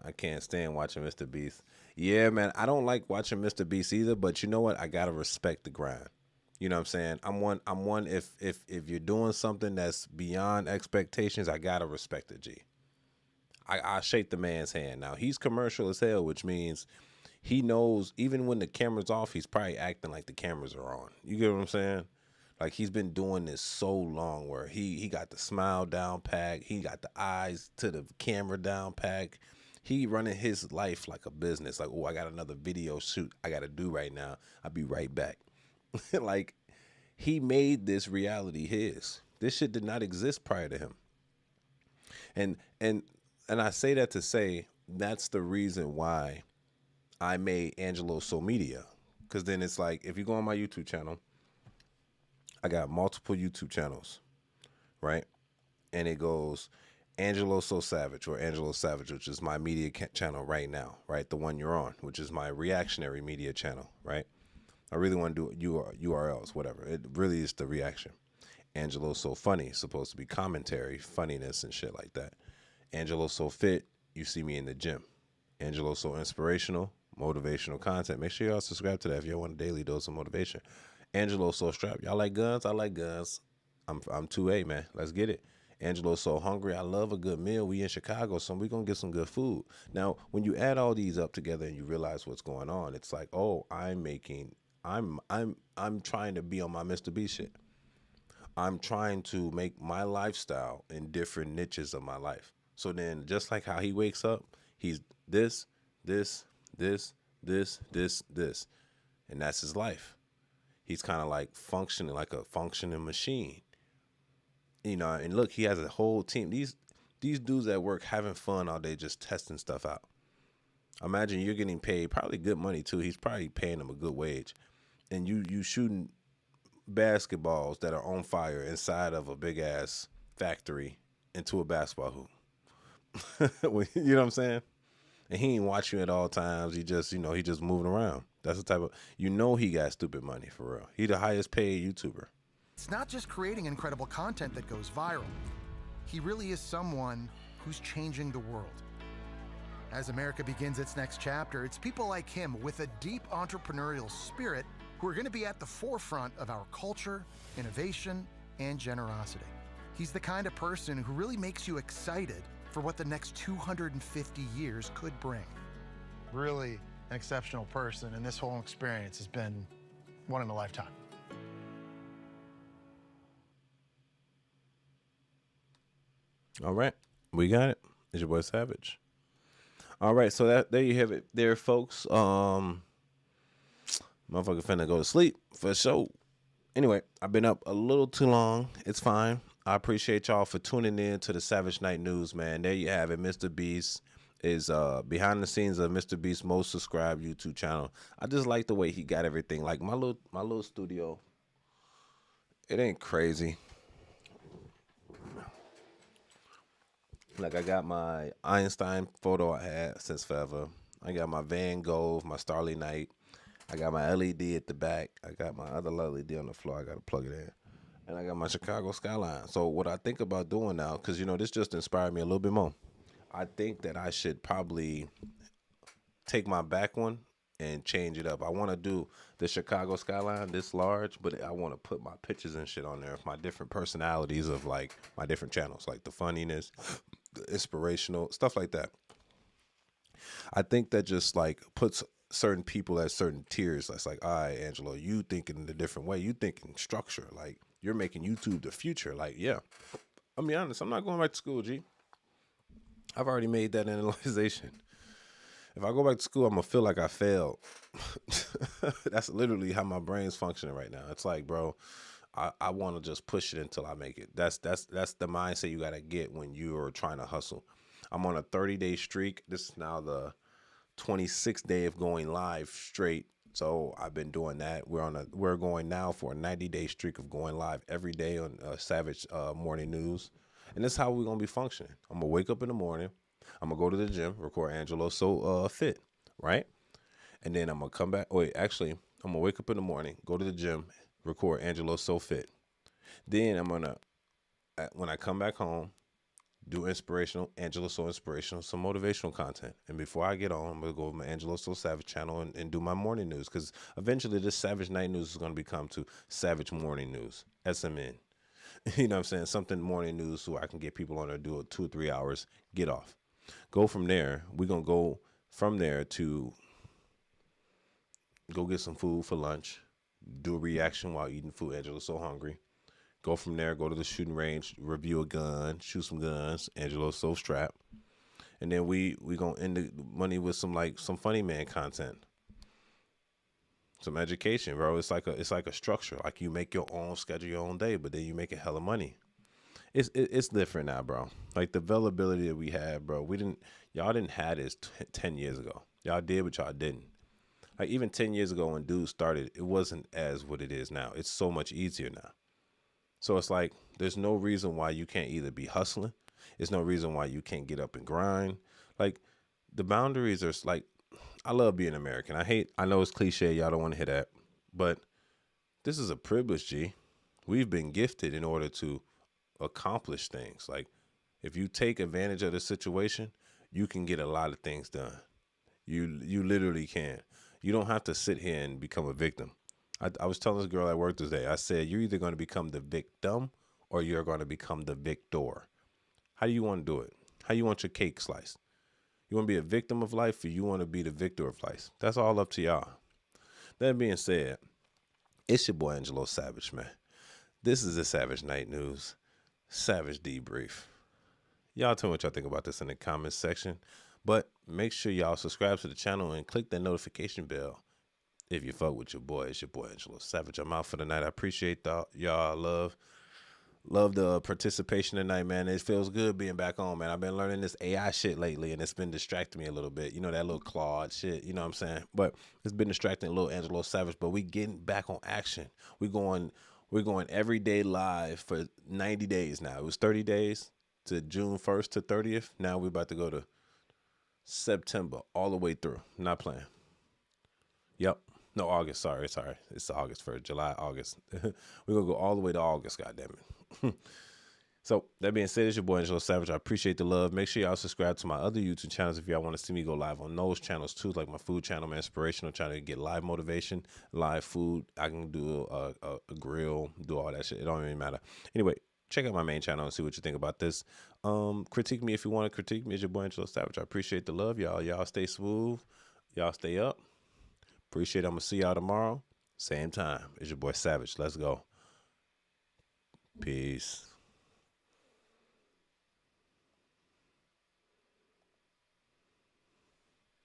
I can't stand watching Mr. Beast. Yeah, man, I don't like watching Mr. Beast either. But you know what? I gotta respect the grind. You know what I'm saying? I'm one. If you're doing something that's beyond expectations, I gotta respect it, G. I shake the man's hand. Now, he's commercial as hell, which means he knows even when the camera's off, he's probably acting like the cameras are on. You get what I'm saying? Like, he's been doing this so long where he got the smile down pack. He got the eyes to the camera down pack. He running his life like a business. Like, oh, I got another video shoot I got to do right now. I'll be right back. Like, he made this reality his. This shit did not exist prior to him. And I say that to say that's the reason why I made Angelo So Media. Because then it's like, if you go on my YouTube channel, I got multiple YouTube channels, right? And it goes Angelo So Savage or Angelo Savage, which is my media channel right now, right? The one you're on, which is my reactionary media channel, right? I really want to do URLs, whatever. It really is the reaction. Angelo So Funny, supposed to be commentary, funniness and shit like that. Angelo So Fit, you see me in the gym. Angelo So Inspirational, motivational content. Make sure y'all subscribe to that if y'all want a daily dose of motivation. Angelo So Strapped. Y'all like guns? I like guns. I'm 2A, man. Let's get it. Angelo So Hungry. I love a good meal. We in Chicago, so we gonna get some good food. Now, when you add all these up together and you realize what's going on, it's like, oh, I'm trying to be on my Mr. B shit. I'm trying to make my lifestyle in different niches of my life. So then, just like how he wakes up, he's this, and that's his life. He's kind of like functioning like a functioning machine, you know. And look, he has a whole team. These dudes at work having fun all day, just testing stuff out. Imagine you're getting paid probably good money too. He's probably paying them a good wage, and you shooting basketballs that are on fire inside of a big ass factory into a basketball hoop. You know what I'm saying? And he ain't watching you at all times. He just, he just moving around. That's the type of, he got stupid money for real. He the highest paid YouTuber. It's not just creating incredible content that goes viral. He really is someone who's changing the world. As America begins its next chapter, it's people like him with a deep entrepreneurial spirit who are going to be at the forefront of our culture, innovation, and generosity. He's the kind of person who really makes you excited for what the next 250 years could bring. Really an exceptional person, and this whole experience has been one in a lifetime. All right, we got it. It's your boy Savage. All right, so there you have it there, folks. Motherfucker finna go to sleep for sure. Anyway, I've been up a little too long. It's fine. I appreciate y'all for tuning in to the Savage Night News, man. There you have it. Mr. Beast is behind the scenes of Mr. Beast's most subscribed YouTube channel. I just like the way he got everything. Like my little studio, it ain't crazy. Like I got my Einstein photo I had since forever. I got my Van Gogh, my Starry Night. I got my LED at the back. I got my other LED on the floor. I got to plug it in. And I got my Chicago skyline. So what I think about doing now, because, this just inspired me a little bit more. I think that I should probably take my back one and change it up. I want to do the Chicago skyline this large, but I want to put my pictures and shit on there of my different personalities of, like, my different channels, like the funniness, the inspirational, stuff like that. I think that just, like, puts certain people at certain tiers. That's like, all right, Angelo, you thinking in a different way. You thinking structure. Like, you're making YouTube the future. Like, yeah. I'll be honest, I'm not going back to school, G. I've already made that analyzation. If I go back to school, I'm going to feel like I failed. That's literally how my brain's functioning right now. It's like, bro, I want to just push it until I make it. That's the mindset you got to get when you are trying to hustle. I'm on a 30-day streak. This is now the 26th day of going live straight. So I've been doing that. We're going now for a 90-day streak of going live every day on Savage Morning News. And this is how we're going to be functioning. I'm going to wake up in the morning. I'm going to go to the gym, record Angelo So Fit, right? And then I'm going to come back. Wait, actually, I'm going to wake up in the morning, go to the gym, record Angelo So Fit. Then I'm going to, when I come back home, do inspirational, Angelo So Inspirational, some motivational content. And before I get on, I'm going to go over my Angelo So Savage channel and do my morning news. Because eventually this Savage Night News is going to become to Savage Morning News, SMN. You know what I'm saying? Something morning news so I can get people on there, do it 2 or 3 hours, get off. Go from there. We're going to go from there to go get some food for lunch, do a reaction while eating food. Angelo's so hungry. Go from there, go to the shooting range, review a gun, shoot some guns. Angelo's so strapped. And then we going to end the money with some funny man content. Some education, bro. It's like a structure. Like you make your own schedule, your own day, but then you make a hella money. It's different now, bro. Like the availability that we had, bro. Y'all didn't have this 10 years ago. Y'all did, but y'all didn't. Like even 10 years ago when dudes started, it wasn't as what it is now. It's so much easier now. So it's like there's no reason why you can't either be hustling. There's no reason why you can't get up and grind. Like the boundaries are like, I love being American. I know it's cliche. Y'all don't want to hear that, but this is a privilege, G. We've been gifted in order to accomplish things. Like if you take advantage of the situation, you can get a lot of things done. You literally can. You don't have to sit here and become a victim. I was telling this girl at work today, I said, you're either going to become the victim or you're going to become the victor. How do you want to do it? How you want your cake sliced? You want to be a victim of life or you want to be the victor of life? That's all up to y'all. That being said, it's your boy Angelo Savage, man. This is the Savage Night News, Savage Debrief. Y'all tell me what y'all think about this in the comments section. But make sure y'all subscribe to the channel and click that notification bell. If you fuck with your boy, it's your boy Angelo Savage. I'm out for the night. I appreciate y'all love the participation tonight, man. It feels good being back on, man. I've been learning this AI shit lately, and it's been distracting me a little bit. You know, that little Claude shit, you know what I'm saying? But it's been distracting a little Angelo Savage, but we getting back on action. We're going every day live for 90 days now. It was 30 days to June 1st to 30th. Now we're about to go to September all the way through. Not playing. Yep. No, August. Sorry. It's August 1st. July, August. We're going to go all the way to August, goddammit. So, that being said, it's your boy Angelo Savage. I appreciate the love. Make sure y'all subscribe to my other YouTube channels if y'all want to see me go live on those channels too, like my food channel, my inspirational channel to get live motivation, live food. I can do a grill, do all that shit. It don't even matter. Anyway, check out my main channel and see what you think about this. Critique me if you want to critique me. It's your boy Angelo Savage. I appreciate the love, y'all. Y'all stay smooth. Y'all stay up. Appreciate it. I'm going to see y'all tomorrow. Same time. It's your boy Savage. Let's go. Peace.